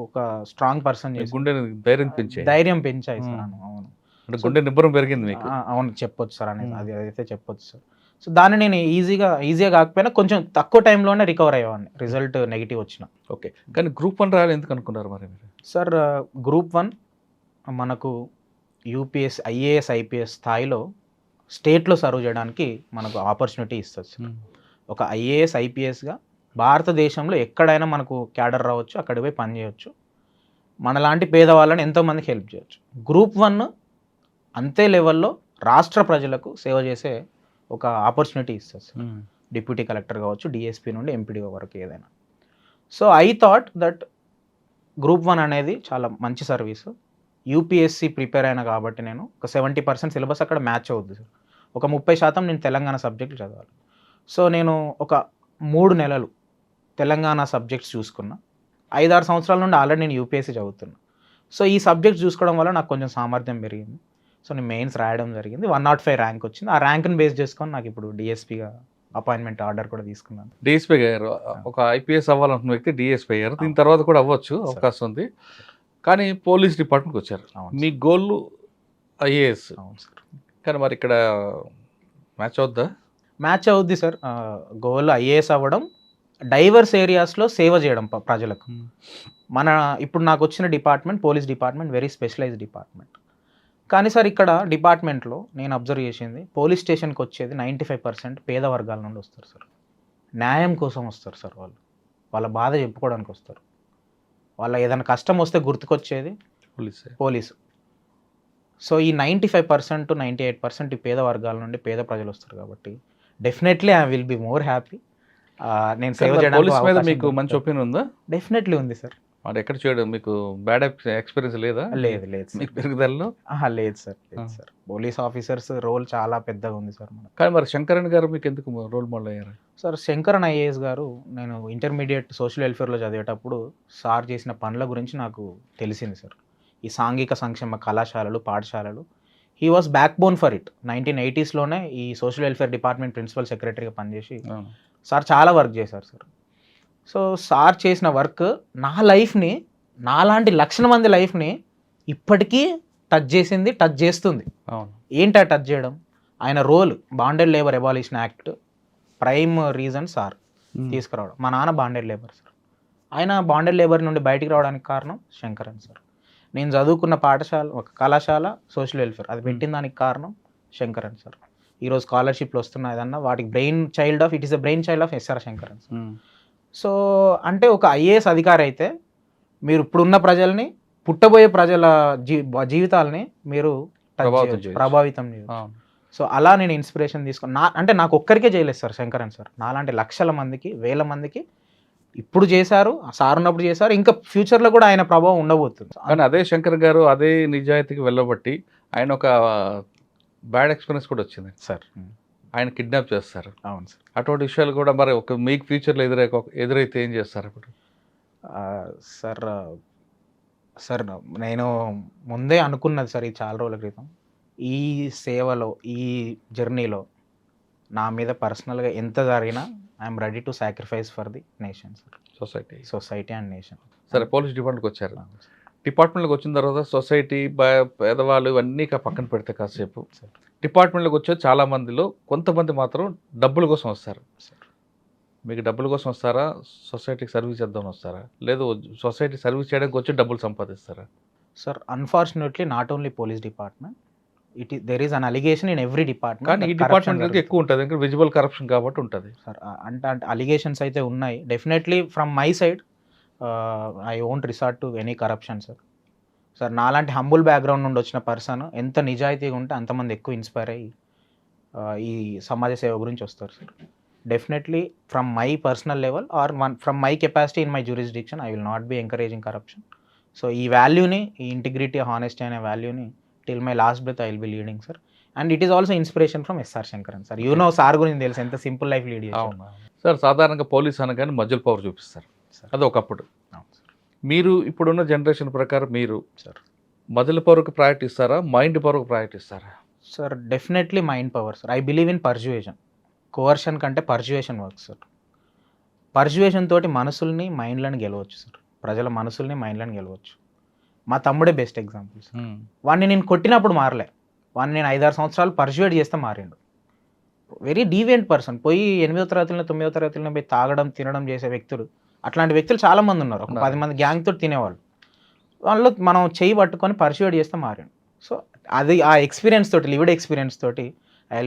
ఒక స్ట్రాంగ్ పర్సన్ చేసి ధైర్యం పెంచాయి సార్. అవును. అంటే గుండె నిబ్బరం పెరిగింది మీకు. అవును చెప్పొచ్చు సార్ అనేది, అది అయితే చెప్పొచ్చు సార్. సో దాన్ని నేను ఈజీగా కాకపోయినా కొంచెం తక్కువ టైంలోనే రికవర్ అయ్యేవాడిని రిజల్ట్ నెగిటివ్ వచ్చిన. ఓకే, కానీ గ్రూప్ 1 రాయాలి ఎందుకు అనుకున్నారు మరి మీరు? సార్ గ్రూప్ 1 మనకు యూపీఎస్ ఐఏఎస్ ఐపీఎస్ స్థాయిలో స్టేట్లో సర్వ్ చేయడానికి మనకు ఆపర్చునిటీ ఇస్తుంది సార్. ఒక ఐఏఎస్ ఐపీఎస్గా భారతదేశంలో ఎక్కడైనా మనకు క్యాడర్ రావచ్చు, అక్కడికి పోయి పని చేయొచ్చు, మనలాంటి పేదవాళ్ళని ఎంతోమందికి హెల్ప్ చేయొచ్చు. గ్రూప్ 1 అంతే లెవెల్లో రాష్ట్ర ప్రజలకు సేవ చేసే ఒక ఆపర్చునిటీ ఇస్తుంది సార్. డిప్యూటీ కలెక్టర్ కావచ్చు, డిఎస్పీ నుండి ఎంపీడీఓ వరకు ఏదైనా. So I thought that group 1 అనేది చాలా మంచి సర్వీసు. యూపీఎస్సీ ప్రిపేర్ అయినా కాబట్టి నేను ఒక 70% సిలబస్ అక్కడ మ్యాచ్ అవుద్ది సార్. ఒక 30% నేను తెలంగాణ సబ్జెక్టులు చదవాలి. సో నేను ఒక 3 నెలలు తెలంగాణ సబ్జెక్ట్స్ చూసుకున్నా. 5-6 సంవత్సరాల నుండి ఆల్రెడీ నేను యూపీఎస్సీ చదువుతున్నా. సో ఈ సబ్జెక్ట్స్ చూసుకోవడం వల్ల నాకు కొంచెం సామర్థ్యం పెరిగింది. సో నేను మెయిన్స్ రాయడం జరిగింది, 105 ర్యాంక్ వచ్చింది. ఆ ర్యాంక్ని బేస్ చేసుకొని నాకు ఇప్పుడు డిఎస్పీగా అపాయింట్మెంట్ ఆర్డర్ కూడా తీసుకున్నాను. డిఎస్పీ గారు ఒక ఐపీఎస్ అవ్వాలనుకున్న వ్యక్తి డిఎస్పీ అయ్యారు. దీని తర్వాత కూడా అవ్వచ్చు, అవకాశం ఉంది. కానీ పోలీస్ డిపార్ట్మెంట్కి వచ్చారు. మీ గోల్ ఐఏఎస్. అవును సార్. కానీ మరి ఇక్కడ మ్యాచ్ అవుద్దా? మ్యాచ్ అవుద్ది సార్. గోల్ ఐఏఎస్ అవ్వడం, డైవర్స్ ఏరియాస్లో సేవ చేయడం ప్రజలకు. మన ఇప్పుడు నాకు వచ్చిన department police department very specialised department. కానీ సార్ ఇక్కడ డిపార్ట్మెంట్లో నేను అబ్జర్వ్ చేసింది, పోలీస్ స్టేషన్కి వచ్చేది 95% పేద వర్గాల నుండి వస్తారు సార్. న్యాయం కోసం వస్తారు సార్. వాళ్ళ బాధ చెప్పుకోవడానికి వస్తారు. వాళ్ళ ఏదైనా కష్టం వస్తే గుర్తుకొచ్చేది పోలీసు. సో ఈ 95% to 98% ఈ పేద వర్గాల నుండి పేద ప్రజలు వస్తారు కాబట్టి definitely I will be more happy. నేను సేవ చేయడానికి పోలీస్ మీద మీకు మంచి ఒపీనియన్ ఉందా? డెఫినెట్లీ ఉంది సార్. మరి ఎక్కడ చేయడం మీకు బ్యాడ్ ఎక్స్పీరియన్స్ లేదా? లేదు మీకు పెరుగుదలలో? లేదు సార్, లేదు సార్. పోలీస్ ఆఫీసర్స్ రోల్ చాలా పెద్దగా ఉంది సార్ మనకు. కానీ మరి శంకరన్ గారు మీకు ఎందుకు రోల్ మోడల్ అయ్యారు? సార్ శంకరన్ ఐఏఎస్ గారు, నేను ఇంటర్మీడియట్ సోషల్ వెల్ఫేర్లో చదివేటప్పుడు సార్ చేసిన పనుల గురించి నాకు తెలిసింది సార్. ఈ సాంఘిక సంక్షేమ కళాశాలలు, పాఠశాలలు, he was backbone for it. 1980sలోనే ఈ సోషల్ వెల్ఫేర్ డిపార్ట్మెంట్ ప్రిన్సిపల్ సెక్రటరీగా పనిచేసి సార్ చాలా వర్క్ చేశారు సార్. సో సార్ చేసిన వర్క్ నా లైఫ్ని, నాలాంటి లక్షల మంది లైఫ్ని ఇప్పటికీ టచ్ చేసింది, టచ్ చేస్తుంది. ఏంటా టచ్ చేయడం? ఆయన role bonded labour abolition act prime reason sir తీసుకురావడం. మా నాన్న బాండెడ్ లేబర్ సార్. ఆయన బాండెడ్ లేబర్ నుండి బయటికి రావడానికి కారణం శంకరన్ సార్. నేను చదువుకున్న పాఠశాల, ఒక కళాశాల సోషల్ వెల్ఫేర్, అది పెట్టిన దానికి కారణం శంకరన్ సార్. ఈరోజు స్కాలర్షిప్లు వస్తున్నాయి ఏదన్నా, వాటికి it is the brain child of SR Shankaran sir. So అంటే ఒక ఐఏఎస్ అధికారి అయితే మీరు ఇప్పుడున్న ప్రజల్ని, పుట్టబోయే ప్రజల జీవితాలని మీరు ప్రభావితం చేయొచ్చు. సో అలా నేను ఇన్స్పిరేషన్ తీసుకుని అంటే నాకు ఒక్కరికే చేయలేదు సార్ శంకరన్ సార్, నాలాంటి లక్షల మందికి, వేల మందికి ఇప్పుడు చేశారు, సార్ ఉన్నప్పుడు చేశారు, ఇంకా ఫ్యూచర్లో కూడా ఆయన ప్రభావం ఉండబోతుంది. కానీ అదే శంకర్ గారు అదే నిజాయితీకి వెళ్ళబట్టి ఆయన ఒక బ్యాడ్ ఎక్స్పీరియన్స్ కూడా వచ్చింది సార్. ఆయన కిడ్నాప్ చేస్తారు. అవును సార్. అటువంటి విషయాలు కూడా మరి ఒక మీకు ఫ్యూచర్లో ఎదురైతే ఏం చేస్తారు ఇప్పుడు? సార్ నేను ముందే అనుకున్నది సార్, ఈ చాలా రోజుల క్రితం, ఈ సేవలో, ఈ జర్నీలో నా మీద పర్సనల్గా ఎంత జరిగినా I'm ready to sacrifice for the nation sir. Society and nation. సరే, పోలీస్ డిపార్ట్మెంట్కి వచ్చారు. డిపార్ట్మెంట్లోకి వచ్చిన తర్వాత సొసైటీ, పేదవాళ్ళు ఇవన్నీ పక్కన పెడితే కాసేపు డిపార్ట్మెంట్లోకి వచ్చే చాలా మందిలో కొంతమంది మాత్రం డబ్బుల కోసం వస్తారు. మీకు డబ్బుల కోసం వస్తారా, సొసైటీకి సర్వీస్ చేద్దామని వస్తారా, లేదు సొసైటీ సర్వీస్ చేయడానికి వచ్చి డబ్బులు సంపాదిస్తారా? Sir unfortunately not only police department, there is an allegation in every department. కానీ ఈ డిపార్ట్మెంట్ ఎక్కువ ఉంటుంది, ఇంకా విజిబుల్ కరప్షన్ కాబట్టి ఉంటుంది సార్. అంటే అలిగేషన్స్ అయితే ఉన్నాయి. Definitely from my side I won't resort to any corruption sir. Sir నాలాంటి హంబుల్ బ్యాక్గ్రౌండ్ నుండి వచ్చిన పర్సన్ ఎంత నిజాయితీగా ఉంటే అంతమంది ఎక్కువ ఇన్స్పైర్ అయ్యి ఈ సమాజ సేవ గురించి వస్తారు సార్. Definitely from my personal level or from my capacity in my jurisdiction I will not be encouraging corruption. So ఈ వాల్యూని, ఈ ఇంటిగ్రిటీ, హానెస్టీ అనే వాల్యూని till my last breath I will be leading sir. And it is also inspiration from SR Shankaran sir. You know sir గురించి తెలుసు ఎంత simple life lead చేశారు సార్. సాధారణంగా పోలీస్ అనగానే మధ్యలో పవర్ చూపిస్తారు, అది ఒకప్పుడు. మీరు ఇప్పుడున్న జనరేషన్ ప్రకారం మీరు సార్ మజిల్ పవర్కి ప్రయారిటీ ఇస్తారా, మైండ్ పవర్కి ప్రయారిటీ ఇస్తారా? Sir definitely mind power sir. I believe in persuasion. Coercion కంటే పర్జువేషన్ వర్క్ సార్. పర్జువేషన్ తోటి మనసుల్ని, మైండ్లను గెలవచ్చు సార్. ప్రజల మనసుల్ని, మైండ్లను గెలవచ్చు. మా తమ్ముడే బెస్ట్ ఎగ్జాంపుల్ సార్. వాడిని నేను కొట్టినప్పుడు మారలే, వాడిని నేను 5-6 సంవత్సరాలు పర్సువేట్ చేస్తే మారిండు. Very deviant person. పోయి 8వ తరగతిలో 9వ తరగతిలో పోయి తాగడం తినడం చేసే వ్యక్తులు, అట్లాంటి వ్యక్తులు చాలా మంది ఉన్నారు. ఒక 10 మంది గ్యాంగ్ తోటి తినేవాళ్ళు. వాళ్ళు మనం చెయ్యి పట్టుకొని పర్సువేట్ చేస్తే మారిండు. సో అది ఆ ఎక్స్పీరియన్స్ తోటి, లివిడ్ ఎక్స్పీరియన్స్ తోటి I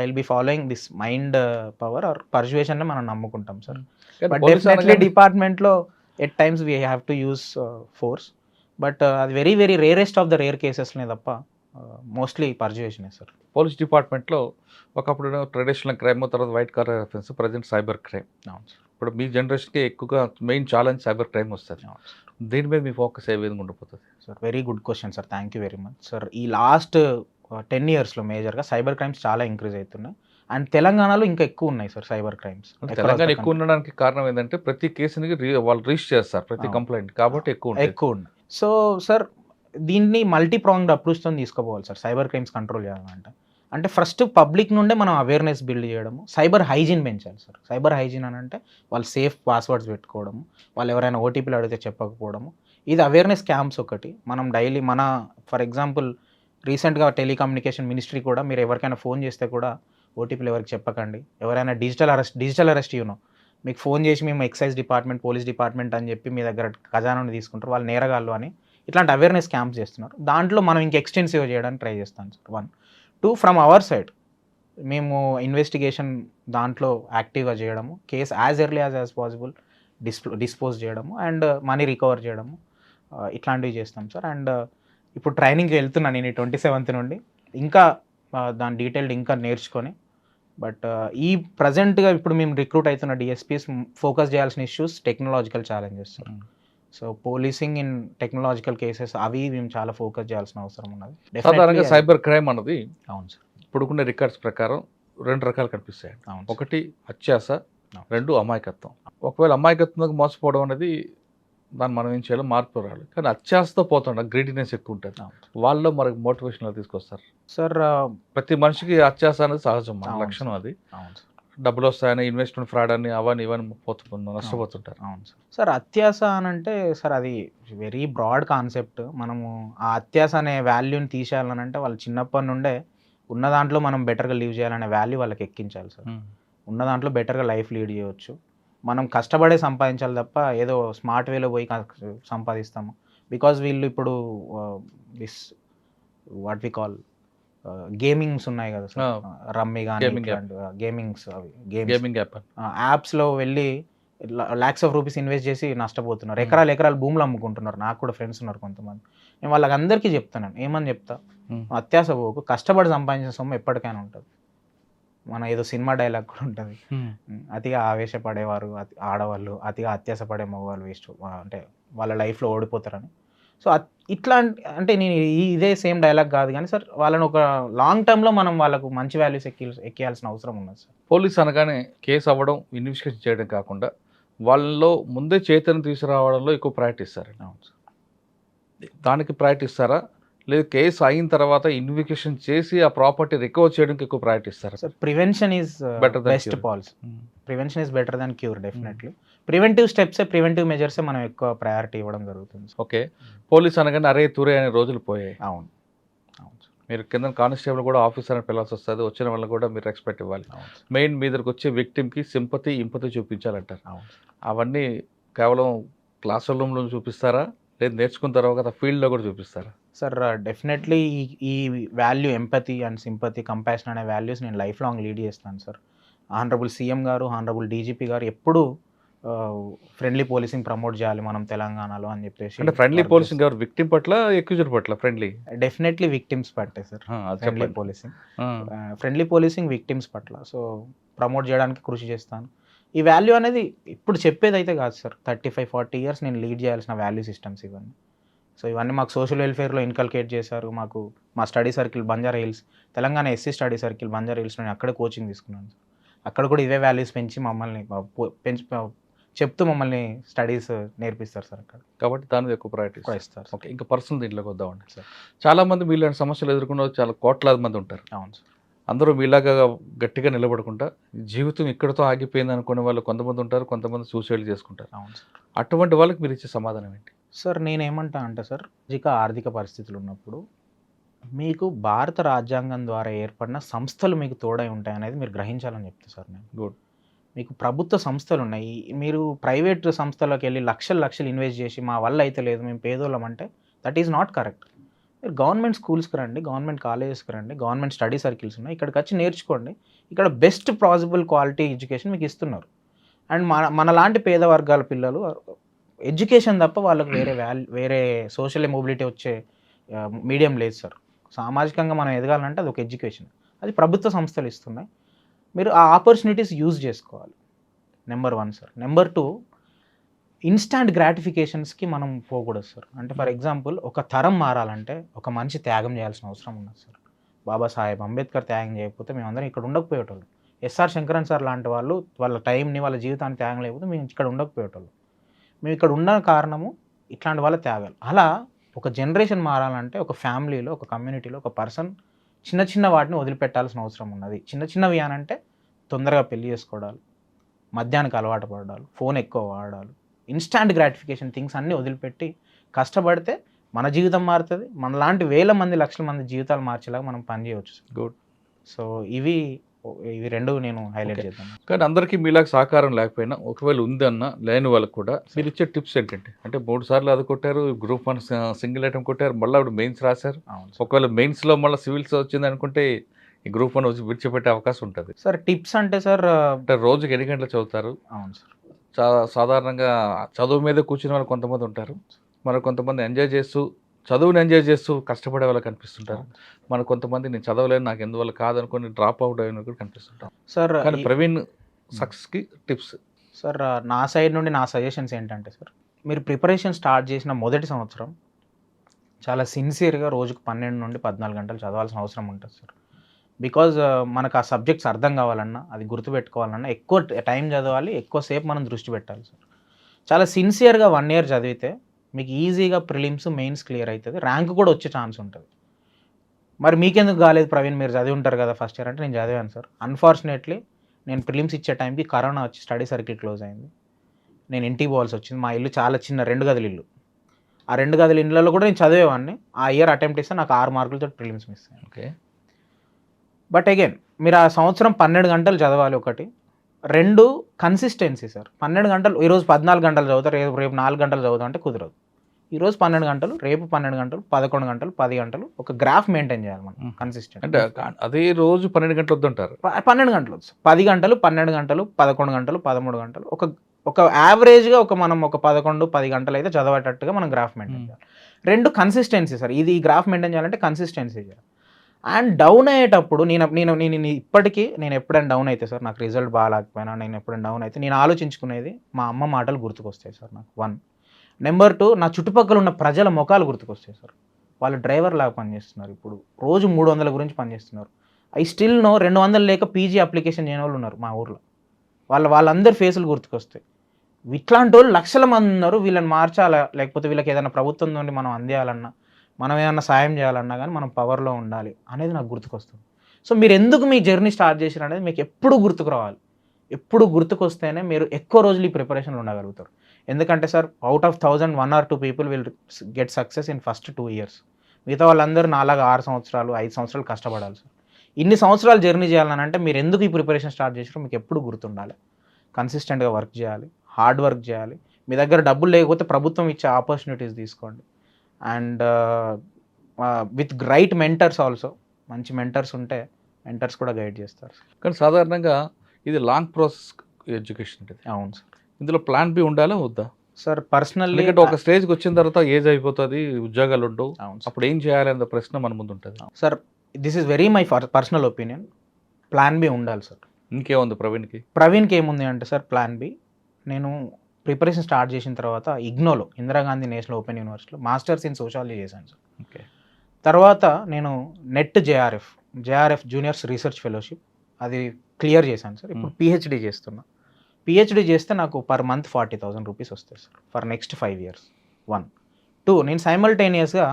will be following this mind power or persuasion మనం నమ్ముకుంటాం సార్. బట్ డెఫినెట్లీ డిపార్ట్మెంట్లో at times we have to use force, but అది very very rarest of the rare కేసెస్నే తప్ప మోస్ట్లీ పర్సువేషనే సార్. పోలీస్ డిపార్ట్మెంట్లో ఒకప్పుడు ట్రెడిషనల్ క్రైమ్, తర్వాత white collar offence, present cyber crime. అవును సార్. ఇప్పుడు మీ జనరేషన్కి ఎక్కువగా మెయిన్ ఛాలెంజ్ సైబర్ క్రైమ్ వస్తుంది. దీని మీద మీ ఫోకస్ ఏ విధంగా ఉండిపోతుంది sir? Very good question sir, thank you very much sir. ఈ లాస్ట్ 10 yearsలో మేజర్గా సైబర్ క్రైమ్స్ చాలా ఇంక్రీజ్ అవుతున్నాయి, అండ్ తెలంగాణలో ఇంకా ఎక్కువ ఉన్నాయి సార్ సైబర్ క్రైమ్స్. తెలంగాణ ఎక్కువ ఉండడానికి కారణం ఏంటంటే ప్రతి కేసుని వాళ్ళు రిజిస్టర్ చేస్తారు, ప్రతి కంప్లైంట్, కాబట్టి ఎక్కువ ఉన్నాయి. సో సార్ దీన్ని మల్టీ ప్రాంగ్డ్ అప్రోచ్తో తీసుకోపోవాలి సార్ సైబర్ క్రైమ్స్ కంట్రోల్ చేయాలంటే. అంటే ఫస్ట్ పబ్లిక్ నుండే మనం అవేర్నెస్ బిల్డ్ చేయడము, సైబర్ హైజీన్ పెంచాలి సార్. సైబర్ హైజీన్ అని అంటే వాళ్ళు సేఫ్ పాస్వర్డ్స్ పెట్టుకోవడము, వాళ్ళు ఎవరైనా ఓటీపీలు అడిగితే చెప్పకపోవడము, ఇది అవేర్నెస్ క్యాంప్స్ ఒకటి. మనం డైలీ ఫర్ ఎగ్జాంపుల్ రీసెంట్గా టెలికమ్యూనికేషన్ మినిస్ట్రీ కూడా మీరు ఎవరికైనా ఫోన్ చేస్తే కూడా ఓటీపీలు ఎవరికి చెప్పకండి, ఎవరైనా డిజిటల్ అరెస్ట్ మీకు ఫోన్ చేసి మేము ఎక్సైజ్ డిపార్ట్మెంట్, పోలీస్ డిపార్ట్మెంట్ అని చెప్పి మీ దగ్గర ఖజానాను తీసుకుంటారు, వాళ్ళు నేరగాళ్ళు అని ఇట్లాంటి అవేర్నెస్ క్యాంప్స్ చేస్తున్నారు. దాంట్లో మనం ఇంకా ఎక్స్టెన్సివ్ చేయడానికి ట్రై చేస్తాం సార్. 1, 2 ఫ్రమ్ అవర్ సైడ్ మేము ఇన్వెస్టిగేషన్ దాంట్లో యాక్టివ్గా చేయడము, case as early as possible dispose చేయడము, అండ్ మనీ రికవర్ చేయడము, ఇట్లాంటివి చేస్తాం సార్. అండ్ ఇప్పుడు ట్రైనింగ్కి వెళ్తున్నాను నేను 27th నుండి, ఇంకా దాని డీటెయిల్డ్ ఇంకా నేర్చుకొని. బట్ ఈ ప్రజెంట్గా ఇప్పుడు మేము రిక్రూట్ అవుతున్న డిఎస్పీస్ ఫోకస్ చేయాల్సిన issues technological challenges sir. So policing in technological cases అవి మేము చాలా ఫోకస్ చేయాల్సిన అవసరం ఉన్నది. సాధారణంగా సైబర్ క్రైమ్ అన్నది అవును సార్, ఇప్పుడున్న రికార్డ్స్ ప్రకారం 2 రకాలు కనిపిస్తాయి. అవును. ఒకటి అత్యాస, 2 అమాయకత్వం. ఒకవేళ అమాయకత్వంగా మోసపోవడం అనేది దాన్ని మనం ఏం చేయాలో మార్పు రావాలి, కానీ అత్యాసతో పోతుండ గ్రీడినెస్ ఎక్కువ ఉంటుంది. వాళ్ళలో మనకు మోటివేషన్ తీసుకొస్తారు సార్. ప్రతి మనిషికి అత్యాస అనేది సహజం, మన లక్షణం అది. డబ్బులు వస్తాయని ఇన్వెస్ట్మెంట్ ఫ్రాడ్ అని అవన్నీ నష్టపోతుంటారు. అవును సార్. సార్ అత్యాస అని అంటే సార్ అది వెరీ బ్రాడ్ కాన్సెప్ట్. మనము ఆ అత్యాస అనే వాల్యూని తీసేయాలని అంటే వాళ్ళు చిన్నప్పటి నుండే ఉన్న దాంట్లో మనం బెటర్గా లీవ్ చేయాలనే వాల్యూ వాళ్ళకి ఎక్కించాలి సార్. ఉన్న దాంట్లో బెటర్గా లైఫ్ లీడ్ చేయవచ్చు. మనం కష్టపడే సంపాదించాలి తప్ప ఏదో స్మార్ట్ వేలో పోయి సంపాదిస్తాము. బికాజ్ వీళ్ళు ఇప్పుడు this what we call gamings ఉన్నాయి కదా సార్, రమ్మీ కానీ గేమింగ్స్, అవి గేమింగ్ యాప్స్లో వెళ్ళి lakhs of rupees ఇన్వెస్ట్ చేసి నష్టపోతున్నారు. ఎకరాలు భూములు అమ్ముకుంటున్నారు. నాకు కూడా ఫ్రెండ్స్ ఉన్నారు కొంతమంది. నేను వాళ్ళకి అందరికీ చెప్తాను, ఏమని చెప్తా, అత్యాస పోకు, కష్టపడి సంపాదించిన సొమ్ము ఎప్పటికైనా ఉంటుంది. మన ఏదో సినిమా డైలాగ్ కూడా ఉంటుంది, అతిగా ఆవేశపడేవారు ఆడవాళ్ళు, అతిగా అత్యాస పడే మగవాళ్ళు వేస్ట్, అంటే వాళ్ళ లైఫ్లో ఓడిపోతారని. సో ఇట్లా అంటే నేను ఇదే సేమ్ డైలాగ్ కాదు కానీ సార్, వాళ్ళని ఒక లాంగ్ టర్మ్లో మనం వాళ్ళకు మంచి వాల్యూస్ ఎక్కియాల్సిన అవసరం ఉన్నది సార్. పోలీస్ అనగానే కేసు అవ్వడం, ఇన్వెస్టిగేషన్ చేయడం కాకుండా వాళ్ళలో ముందే చైతన్యం తీసుకురావడంలో ఎక్కువ ప్రయారిటీ ఇస్తారు. దానికి ప్రయారిటీ ఇస్తారా, లేదు కేసు అయిన తర్వాత ఇన్వెస్టిగేషన్ చేసి ఆ ప్రాపర్టీ రికవర్ చేయడానికి ఎక్కువ ప్రయారిటీ ఇస్తారా? Sir prevention is best policy. Prevention is better than cure. Definitely preventive స్టెప్సే, ప్రివెంటివ్ మెజర్సే మనం ఎక్కువ ప్రయారిటీ ఇవ్వడం జరుగుతుంది. ఓకే, పోలీస్ అనగానే అరే తూరే అనే రోజులు పోయాయి. అవును అవును. మీరు కింద కానిస్టేబుల్ కూడా ఆఫీసర్ అని పిలవాల్సి వస్తుంది, వచ్చిన వాళ్ళని కూడా మీరు రెస్పెక్ట్ ఇవ్వాలి. మెయిన్ మీ దగ్గరకు వచ్చే విక్టిమ్కి సింపతి ఇంపతి చూపించాలంటారు. అవన్నీ కేవలం క్లాస్ రూమ్లో చూపిస్తారా, లేదు నేర్చుకున్న తర్వాత ఫీల్డ్లో కూడా చూపిస్తారా? సార్ డెఫినెట్లీ ఈ value empathy and sympathy, compassion అనే వాల్యూస్ నేను లైఫ్ లాంగ్ లీడ్ చేస్తాను సార్. హానరబుల్ సీఎం గారు, హానరబుల్ డీజీపీ గారు ఎప్పుడూ ఫ్రెండ్లీ పోలీసింగ్ ప్రమోట్ చేయాలి మనం తెలంగాణలో అని చెప్పేసి. అంటే ఫ్రెండ్లీ పోలీసింగ్ గారు విక్టిమ్ పట్ల, అక్యూజ్డ్ పట్ల ఫ్రెండ్లీ? డెఫినెట్లీ విక్టిమ్స్ పట్టే sir friendly policing. Friendly policing victims పట్ల సో ప్రమోట్ చేయడానికి కృషి చేస్తాను. ఈ వాల్యూ అనేది ఇప్పుడు చెప్పేది అయితే కాదు సార్, 35-40 years నేను లీడ్ చేయాల్సిన వాల్యూ సిస్టమ్స్ ఇవన్నీ. సో ఇవన్నీ మాకు సోషల్ వెల్ఫేర్లో ఇన్కల్కేట్ చేశారు. మాకు మా study circle Banjara hills, Telangana SC study circle Banjara హిల్స్లో నేను అక్కడే కోచింగ్ తీసుకున్నాను సార్. అక్కడ కూడా ఇవే వాల్యూస్ పెంచి మమ్మల్ని చెప్తూ మమ్మల్ని స్టడీస్ నేర్పిస్తారు సార్ అక్కడ. కాబట్టి దాని ఎక్కువ ప్రయారిటీ ఇస్తారు. ఓకే, ఇంకా పర్సనల్ దీంట్లోకి వద్దామండి సార్. చాలామంది మీలాంటి సమస్యలు ఎదుర్కొన్న చాలా కోట్లాది మంది ఉంటారు. అవును సార్. అందరూ మీలాగా గట్టిగా నిలబడకుండా జీవితం ఇక్కడితో ఆగిపోయింది అనుకునే వాళ్ళు కొంతమంది ఉంటారు, కొంతమంది సూసైడ్ చేసుకుంటారు. అవును సార్. అటువంటి వాళ్ళకి మీరు ఇచ్చే సమాధానం ఏంటి? సార్ నేనేమంటా అంటే సార్ ఆర్థిక పరిస్థితులు ఉన్నప్పుడు మీకు భారత రాజ్యాంగం ద్వారా ఏర్పడిన సంస్థలు మీకు తోడై ఉంటాయి అనేది మీరు గ్రహించాలని చెప్తా సార్ నేను. గుడ్. మీకు ప్రభుత్వ సంస్థలు ఉన్నాయి. మీరు ప్రైవేట్ సంస్థలకు వెళ్ళి లక్షలు లక్షలు ఇన్వెస్ట్ చేసి మా వల్ల అయితే లేదు మేము పేదోళ్ళం అంటే దట్ ఈజ్ నాట్ కరెక్ట్. మీరు గవర్నమెంట్ స్కూల్స్కి రండి, గవర్నమెంట్ కాలేజెస్కి రండి, గవర్నమెంట్ స్టడీ సర్కిల్స్ ఉన్నాయి, ఇక్కడికి వచ్చి నేర్చుకోండి. ఇక్కడ బెస్ట్ పాసిబుల్ క్వాలిటీ ఎడ్యుకేషన్ మీకు ఇస్తున్నారు. అండ్ మనలాంటి పేద వర్గాల పిల్లలు ఎడ్యుకేషన్ తప్ప వాళ్ళకి వేరే సోషల్ మొబిలిటీ వచ్చే మీడియం లేదు సార్. సామాజికంగా మనం ఎదగాలంటే అది ఒక ఎడ్యుకేషన్, అది ప్రభుత్వ సంస్థలు ఇస్తున్నాయి. మీరు ఆ ఆపర్చునిటీస్ యూజ్ చేసుకోవాలి. Number 1 sir. నెంబర్ 2, ఇన్స్టాంట్ గ్రాటిఫికేషన్స్కి మనం పోకూడదు సార్. అంటే ఫర్ ఎగ్జాంపుల్ ఒక తరం మారాలంటే ఒక మనిషి త్యాగం చేయాల్సిన అవసరం ఉన్నది సార్. బాబాసాహెబ్ అంబేద్కర్ త్యాగం చేయకపోతే మేమందరం ఇక్కడ ఉండకపోయేటోళ్ళు. ఎస్ఆర్ శంకరన్ సార్ లాంటి వాళ్ళు వాళ్ళ టైంని వాళ్ళ జీవితాన్ని త్యాగం లేకపోతే మేము ఇక్కడ ఉండకపోయేటోళ్ళు. మేము ఇక్కడ ఉన్న కారణము ఇట్లాంటి వాళ్ళ త్యాగాలు. అలా ఒక జనరేషన్ మారాలంటే ఒక ఫ్యామిలీలో, ఒక కమ్యూనిటీలో ఒక పర్సన్ చిన్న చిన్న వాటిని వదిలిపెట్టాల్సిన అవసరం ఉన్నది. చిన్న చిన్నవి అనంటే తొందరగా పెళ్లి చేసుకోవడాలు, మద్యానికి అలవాటు పడాలి, ఫోన్ ఎక్కువ వాడాలి, ఇన్స్టాంట్ గ్రాటిఫికేషన్ థింగ్స్ అన్నీ వదిలిపెట్టి కష్టపడితే మన జీవితం మారుతుంది. మనలాంటి వేల మంది లక్షల మంది జీవితాలు మార్చేలాగా మనం పనిచేయవచ్చు. గుడ్. సో ఇవి 2 నేను హైలైట్ చేద్దాం. కానీ అందరికీ మీలాగా సహకారం లేకపోయినా ఒకవేళ ఉందన్న లేని వాళ్ళకి కూడా మీరు ఇచ్చే టిప్స్ ఏంటంటే, అంటే 3 సార్లు అది కొట్టారు, గ్రూప్ 1 సింగిల్ ఐటమ్ కొట్టారు, మళ్ళీ అప్పుడు మెయిన్స్ రాశారు. అవును ఒకవేళ మెయిన్స్లో మళ్ళీ సివిల్స్ వచ్చింది అనుకుంటే ఈ గ్రూప్ 1 వచ్చి విడిచిపెట్టే అవకాశం ఉంటుంది సార్. టిప్స్ అంటే సార్, అంటే రోజుకి ఎన్ని గంటలు చదువుతారు? అవును సార్. సాధారణంగా చదువు మీద కూర్చునే వాళ్ళు కొంతమంది ఉంటారు, మరి కొంతమంది చదువుని ఎంజాయ్ చేస్తూ కష్టపడే వాళ్ళు కనిపిస్తుంటారు. మన కొంతమంది నేను చదవలేను నాకు ఎందువల్ల కాదనుకొని డ్రాప్ అవుట్ అయిన కూడా కనిపిస్తుంటారు సార్. కానీ ప్రవీణ్ సక్సెస్కి టిప్స్ సార్ నా సైడ్ నుండి నా సజెషన్స్ ఏంటంటే సార్, మీరు ప్రిపరేషన్ స్టార్ట్ చేసిన మొదటి సంవత్సరం చాలా సిన్సియర్గా రోజుకు 12 నుండి 14 గంటలు చదవాల్సిన అవసరం ఉంటుంది సార్. బికాజ్ మనకు ఆ సబ్జెక్ట్స్ అర్థం కావాలన్నా, అది గుర్తుపెట్టుకోవాలన్నా ఎక్కువ టైం చదవాలి, ఎక్కువసేపు మనం దృష్టి పెట్టాలి సార్. చాలా సిన్సియర్గా 1 ఇయర్ చదివితే మీకు ఈజీగా ప్రిలిమ్స్ మెయిన్స్ క్లియర్ అవుతుంది, ర్యాంక్ కూడా వచ్చే ఛాన్స్ ఉంటుంది. మరి మీకెందుకు కాలేదు ప్రవీణ్, మీరు చదివి ఉంటారు కదా ఫస్ట్ ఇయర్ అంటే నేను చదివాను సార్. అన్ఫార్చునేట్లీ నేను ప్రిలిమ్స్ ఇచ్చే టైంకి కరోనా వచ్చి స్టడీ సర్కిల్ క్లోజ్ అయింది. నేను ఇంటికి పోవాల్సి వచ్చింది. మా ఇల్లు చాలా చిన్న 2 గదుల ఇల్లు. ఆ 2 గదుల ఇళ్ళలో కూడా నేను చదివేవాడిని. ఆ ఇయర్ అటెంప్ట్ ఇస్తే నాకు 6 మార్కులతో ప్రిలిమ్స్ మిస్ అయ్యాను. ఓకే. బట్ అగైన్ మీరు ఆ సంవత్సరం 12 గంటలు చదవాలి. 1, 2 కన్సిస్టెన్సీ సార్. 12 గంటలు ఈరోజు 14 గంటలు చదువుతారు, రేపు 4 గంటలు చదువుతాం అంటే కుదరదు. ఈరోజు 12 గంటలు, రేపు 12 గంటలు, 11 గంటలు, 10 గంటలు ఒక గ్రాఫ్ మెయింటైన్ చేయాలి మనం కన్సిస్టెంట్. అంటే అదే రోజు 12 గంటలు వద్దంటారు. 12 గంటలు వచ్చు, 10 గంటలు, 12 గంటలు, 11 గంటలు, 13 గంటలు, ఒక యావరేజ్గా మనం 11-10 గంటలు అయితే చదవేటట్టుగా మనం గ్రాఫ్ మెయింటైన్ చేయాలి. 2 కన్సిస్టెన్సీ సార్. ఇది గ్రాఫ్ మెయింటైన్ చేయాలంటే కన్సిస్టెన్సీ చేయాలి. అండ్ డౌన్ అయ్యేటప్పుడు నేను ఇప్పటికీ నేను ఎప్పుడైనా డౌన్ అయితే సార్, నాకు రిజల్ట్ బాగాలేకపోయినా నేను ఎప్పుడైనా డౌన్ అయితే నేను ఆలోచించుకునేది మా అమ్మ మాటలు గుర్తుకొస్తాయి సార్ నాకు. 1. నెంబర్ 2, నా చుట్టుపక్కల ఉన్న ప్రజల ముఖాలు గుర్తుకొస్తాయి సార్. వాళ్ళు డ్రైవర్ లాగా పనిచేస్తున్నారు, ఇప్పుడు రోజు 300 గురించి పనిచేస్తున్నారు. ఐ స్టిల్ నో 200 లేక పీజీ అప్లికేషన్ చేయని వాళ్ళు ఉన్నారు మా ఊర్లో. వాళ్ళందరి ఫేసులు గుర్తుకొస్తాయి. ఇట్లాంటి వాళ్ళు లక్షల మంది ఉన్నారు. వీళ్ళని మార్చాలా, లేకపోతే వీళ్ళకి ఏదైనా ప్రభుత్వం నుండి మనం అందేయాలన్నా, మనం ఏమన్నా సాయం చేయాలన్నా కానీ మనం పవర్లో ఉండాలి అనేది నాకు గుర్తుకొస్తుంది. సో మీరు ఎందుకు మీ జర్నీ స్టార్ట్ చేశారు అనేది మీకు ఎప్పుడు గుర్తుకు రావాలి. ఎప్పుడు గుర్తుకొస్తేనే మీరు ఎక్కువ రోజులు ఈ ప్రిపరేషన్లో ఉండగలుగుతారు. ఎందుకంటే sir, out of 1000 1 or 2 people will get success in first 2 years. మిగతా వాళ్ళందరూ నాలాగా 6 సంవత్సరాలు 5 సంవత్సరాలు కష్టపడాలి సార్. ఇన్ని సంవత్సరాలు జర్నీ చేయాలని అంటే మీరు ఎందుకు ఈ ప్రిపరేషన్ స్టార్ట్ చేసారో మీకు ఎప్పుడు గుర్తుండాలి. కన్సిస్టెంట్గా వర్క్ చేయాలి, హార్డ్ వర్క్ చేయాలి. మీ దగ్గర డబ్బులు లేకపోతే ప్రభుత్వం ఇచ్చే ఆపర్చునిటీస్ తీసుకోండి. And with right mentors also. మంచి మెంటర్స్ ఉంటే మెంటర్స్ కూడా గైడ్ చేస్తారు. కానీ సాధారణంగా ఇది లాంగ్ ప్రాసెస్ ఎడ్యుకేషన్ ఉంటుంది. అవును సార్. ఇందులో ప్లాన్ బి ఉండాలా వద్దా సార్? పర్సనల్లీ ఎందుకంటే ఒక స్టేజ్కి వచ్చిన తర్వాత ఏజ్ అయిపోతుంది, ఉద్యోగాలు ఉండవు, అవును అప్పుడు ఏం చేయాలి అన్న ప్రశ్న మన ముందు ఉంటుంది. Sir, this is very my personal opinion. Plan B ఉండాలి సార్. ఇంకేముంది ప్రవీణ్కి ఏముంది అంటే సార్, ప్లాన్ బి, నేను ప్రిపరేషన్ స్టార్ట్ చేసిన తర్వాత ఇగ్నోలో, ఇందిరాగాంధీ నేషనల్ ఓపెన్ యూనివర్సిటీలో మాస్టర్స్ ఇన్ సోషాలజీ చేశాను సార్. ఓకే. తర్వాత నేను net JRF juniors research fellowship అది క్లియర్ చేశాను సార్. ఇప్పుడు పిహెచ్డి చేస్తున్నా. పిహెచ్డి చేస్తే నాకు పర్ మంత్ 40,000 రూపీస్ వస్తాయి సార్ ఫర్ నెక్స్ట్ 5 years. 1. 2, నేను సైమల్టేనియస్గా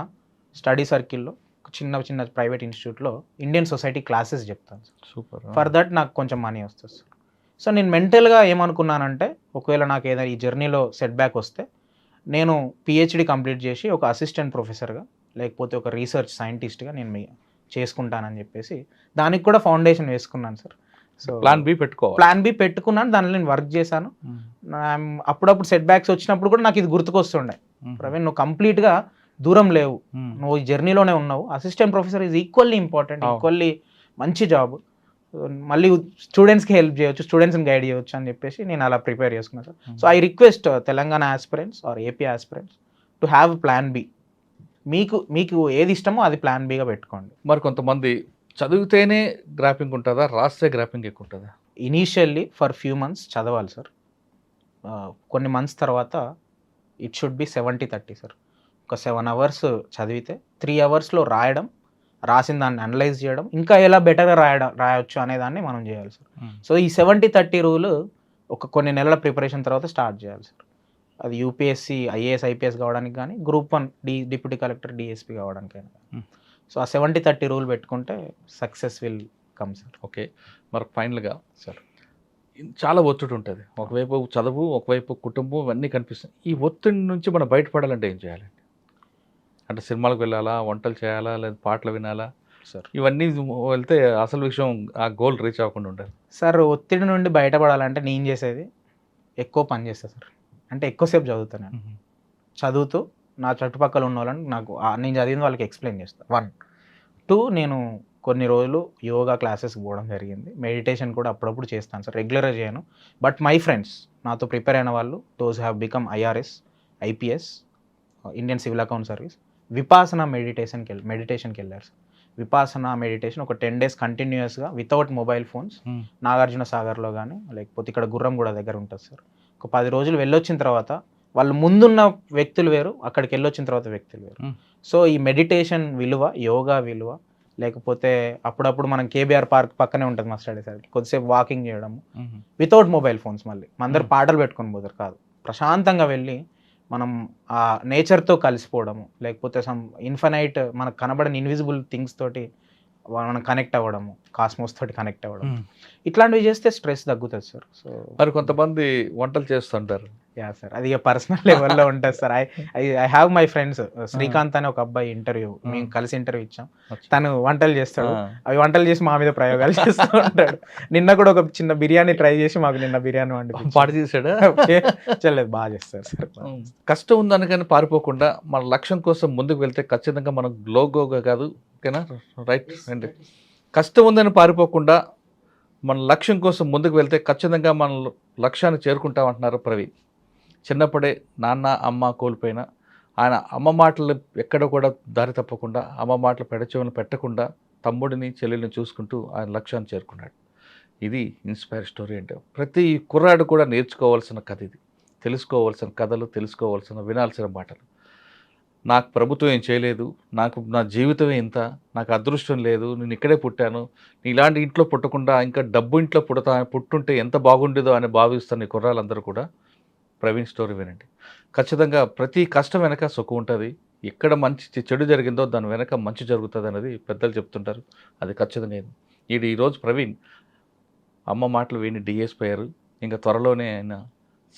స్టడీ సర్కిల్లో చిన్న ప్రైవేట్ ఇన్స్టిట్యూట్లో ఇండియన్ సొసైటీ క్లాసెస్ చెప్తాను సార్. సూపర్. ఫర్ దట్ నాకు కొంచెం మనీ వస్తుంది సార్. సో నేను మెంటల్గా ఏమనుకున్నానంటే, ఒకవేళ నాకు ఏదైనా ఈ జర్నీలో సెట్ బ్యాక్ వస్తే నేను పిహెచ్డి కంప్లీట్ చేసి ఒక అసిస్టెంట్ ప్రొఫెసర్గా లేకపోతే ఒక రీసెర్చ్ సైంటిస్ట్గా నేను చేసుకుంటానని చెప్పేసి దానికి కూడా ఫౌండేషన్ వేసుకున్నాను సార్. సో ప్లాన్ బి పెట్టుకోవాలి. ప్లాన్ బి పెట్టుకున్నాను, దానిలో నేను వర్క్ చేశాను. అప్పుడప్పుడు సెట్ బ్యాక్స్ వచ్చినప్పుడు కూడా నాకు ఇది గుర్తుకొస్తుండే, ప్రవీణ్ నువ్వు కంప్లీట్గా దూరం లేవు, నువ్వు ఈ జర్నీలోనే ఉన్నావు. Assistant professor is equally important, equally మంచి జాబ్, మళ్ళీ స్టూడెంట్స్కి హెల్ప్ చేయవచ్చు, స్టూడెంట్స్ని గైడ్ చేయవచ్చు అని చెప్పేసి నేను అలా ప్రిపేర్ చేసుకున్నాను sir. So I request Telangana aspirants or AP aspirants to have plan B. మీకు ఏది ఇష్టమో అది ప్లాన్ బిగా పెట్టుకోండి. మరి కొంతమంది చదివితేనే గ్రాఫింగ్ ఉంటుందా, రాస్తే గ్రాఫింగ్ ఎక్కువ ఉంటుందా? ఇనీషియల్లీ ఫర్ ఫ్యూ మంత్స్ చదవాలి సార్. కొన్ని మంత్స్ తర్వాత ఇట్ షుడ్ బి 70-30 సార్. ఒక 7 hours చదివితే 3 hours రాసిన దాన్ని అనలైజ్ చేయడం, ఇంకా ఎలా బెటర్గా రాయొచ్చు అనే దాన్ని మనం చేయాలి సార్. సో ఈ 70-30 రూల్ కొన్ని నెలల ప్రిపరేషన్ తర్వాత స్టార్ట్ చేయాలి సార్. అది యూపీఎస్సీ ఐఏఎస్ ఐపీఎస్ కావడానికి కానీ, గ్రూప్ 1 డిప్యూటీ కలెక్టర్ డిఎస్పీ కావడానికైనా. సో ఆ 70-30 రూల్ పెట్టుకుంటే success will come sir. Okay, మరి ఫైనల్గా సార్ చాలా ఒత్తిడి ఉంటుంది, ఒకవైపు చదువు, ఒకవైపు కుటుంబం, ఇవన్నీ కనిపిస్తాయి. ఈ ఒత్తిడి నుంచి మనం బయటపడాలంటే ఏం చేయాలండి? అంటే సినిమాలకు వెళ్ళాలా, వంటలు చేయాలా, లేదా పాటలు వినాలా సార్? ఇవన్నీ వెళ్తే అసలు విషయం ఆ గోల్ రీచ్ అవ్వకుండా ఉంటుంది సార్. ఒత్తిడి నుండి బయటపడాలంటే నేను చేసేది ఎక్కువ పని చేస్తాను సార్. అంటే ఎక్కువసేపు చదువుతాను. చదువుతూ నా చుట్టుపక్కల ఉన్న వాళ్ళని నేను చదివిన వాళ్ళకి ఎక్స్ప్లెయిన్ చేస్తాను. 1, 2 నేను కొన్ని రోజులు యోగా క్లాసెస్కి పోవడం జరిగింది. మెడిటేషన్ కూడా అప్పుడప్పుడు చేస్తాను సార్, రెగ్యులర్గా చేయను. బట్ మై ఫ్రెండ్స్, నాతో ప్రిపేర్ అయిన వాళ్ళు, those have become IRS, IPS, Indian civil account service, Vipassana మెడిటేషన్కి వెళ్ళారు సార్. విపాసన మెడిటేషన్ ఒక 10 days కంటిన్యూస్గా వితౌట్ మొబైల్ ఫోన్స్ నాగార్జున సాగర్లో కానీ, లేకపోతే ఇక్కడ గుర్రంగూడ దగ్గర ఉంటుంది సార్. ఒక 10 రోజులు వెళ్ళొచ్చిన తర్వాత వాళ్ళు ముందున్న వ్యక్తులు వేరు, అక్కడికి వెళ్ళొచ్చిన తర్వాత వ్యక్తులు వేరు. సో ఈ మెడిటేషన్ విలువ, యోగా విలువ, లేకపోతే అప్పుడప్పుడు మనం కేబీఆర్ పార్క్ పక్కనే ఉంటుంది మా స్టడీ సార్, కొద్దిసేపు వాకింగ్ చేయడము వితౌట్ మొబైల్ ఫోన్స్. మళ్ళీ అందరు పాటలు పెట్టుకొని పోతారు కాదు, ప్రశాంతంగా వెళ్ళి మనం ఆ నేచర్తో కలిసిపోవడము, లేకపోతే సమ్ ఇన్ఫైనైట్ మనకు కనబడని ఇన్విజిబుల్ థింగ్స్ తోటి మనం కనెక్ట్ అవ్వడము, కాస్మోస్ తోటి కనెక్ట్ అవ్వడం, ఇట్లాంటివి చేస్తే స్ట్రెస్ తగ్గుతుంది సార్. సో మరి కొంతమంది వంటలు చేస్తుంటారు. యా సార్, అది ఇక పర్సనల్ లెవెల్లో ఉంటుంది sir. I have my friends, Srikanth అని ఒక అబ్బాయి మేము కలిసి ఇంటర్వ్యూ ఇచ్చాం. తను వంటలు చేస్తాడు, అవి వంటలు చేసి మా మీద ప్రయోగాలు చేస్తూ ఉంటాడు. నిన్న కూడా ఒక చిన్న బిర్యానీ ట్రై చేసి మాకు నిన్న బిర్యానీ వండి పాటు చేశాడు. చెల్లెదు బాగా చేస్తారు సార్. కష్టం ఉందనగానే పారిపోకుండా మన లక్ష్యం కోసం ముందుకు వెళ్తే ఖచ్చితంగా మనం గ్లోగోగా కాదు, ఓకేనా? రైట్ అండి. కష్టం ఉందని పారిపోకుండా మన లక్ష్యం కోసం ముందుకు వెళ్తే ఖచ్చితంగా మన లక్ష్యాన్ని చేరుకుంటామంటున్నారు ప్రవీణ్. చిన్నప్పుడే నాన్న అమ్మ కోల్పోయిన ఆయన అమ్మ మాటలు ఎక్కడ కూడా దారి తప్పకుండా, అమ్మ మాటలు పెడచెవులను పెట్టకుండా తమ్ముడిని చెల్లెల్ని చూసుకుంటూ ఆయన లక్ష్యాన్ని చేరుకున్నాడు. ఇది ఇన్స్పైర్ స్టోరీ. అంటే ప్రతి కుర్రాడు కూడా నేర్చుకోవాల్సిన కథ ఇది, తెలుసుకోవాల్సిన కథలు, వినాల్సిన మాటలు. నాకు ప్రభుత్వం ఏం చేయలేదు, నా జీవితమే ఇంత, నాకు అదృష్టం లేదు, నేను ఇక్కడే పుట్టాను, నీ ఇలాంటి ఇంట్లో పుట్టకుండా ఇంకా డబ్బు ఇంట్లో పుట్టుంటే ఎంత బాగుండేదో అని భావిస్తున్న ఈ కుర్రాళ్ళందరూ కూడా ప్రవీణ్ స్టోరీ వినండి. ఖచ్చితంగా ప్రతి కష్టం వెనక సుఖం ఉంటుంది, ఎక్కడ మంచి చెడు జరిగిందో దాని వెనక మంచి జరుగుతుంది అనేది పెద్దలు చెప్తుంటారు. అది ఖచ్చితంగా ఈరోజు ప్రవీణ్ అమ్మ మాటలు విని డిఎస్పీ అయ్యారు. ఇంకా త్వరలోనే ఆయన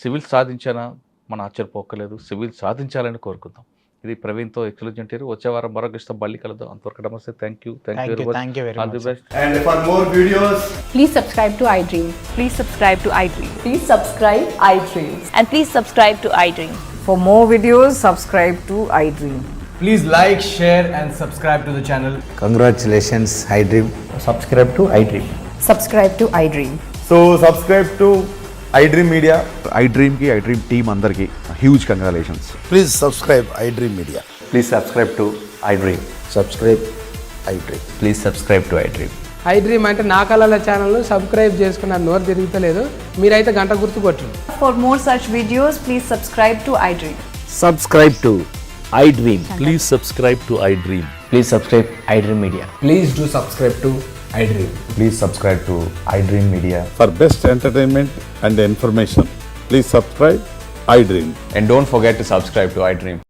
సివిల్ సాధించానా మన ఆశ్చర్యపోక్కలేదు, సివిల్ సాధించాలని కోరుకుందాం. ఇది ప్రవీణ్తో ఎక్స్క్లూజివ్ ఇంటర్వ్యూ. వచ్చే వారం మరొక ఇష్టం మళ్ళీ కలుద్దాం. అంతవరకు నమస్తే. Thank you very much. All the best. And for more videos, Please subscribe to iDream. Please subscribe to iDream. Please subscribe iDream. And please subscribe to iDream. For more videos, subscribe to iDream. please like, share and subscribe to the channel. Congratulations, iDream. Subscribe to iDream. Subscribe to iDream. So subscribe to iDream Media. iDream team andarki huge congratulations. Please subscribe iDream Media. Please subscribe to iDream. Subscribe iDream. Please subscribe to iDream. iDream అంటే నా కళల ఛానల్ను subscribe చేసుకున్న నోరు తిరుగుతలేదు, మీరైతే గంట గుర్తు కొట్టండి. For more such videos, please subscribe to iDream. Subscribe to iDream. Please subscribe to iDream. Please subscribe iDream Media. Please do subscribe to iDream. Please subscribe to iDream Media. For best entertainment and information, please subscribe iDream. And don't forget to subscribe to iDream.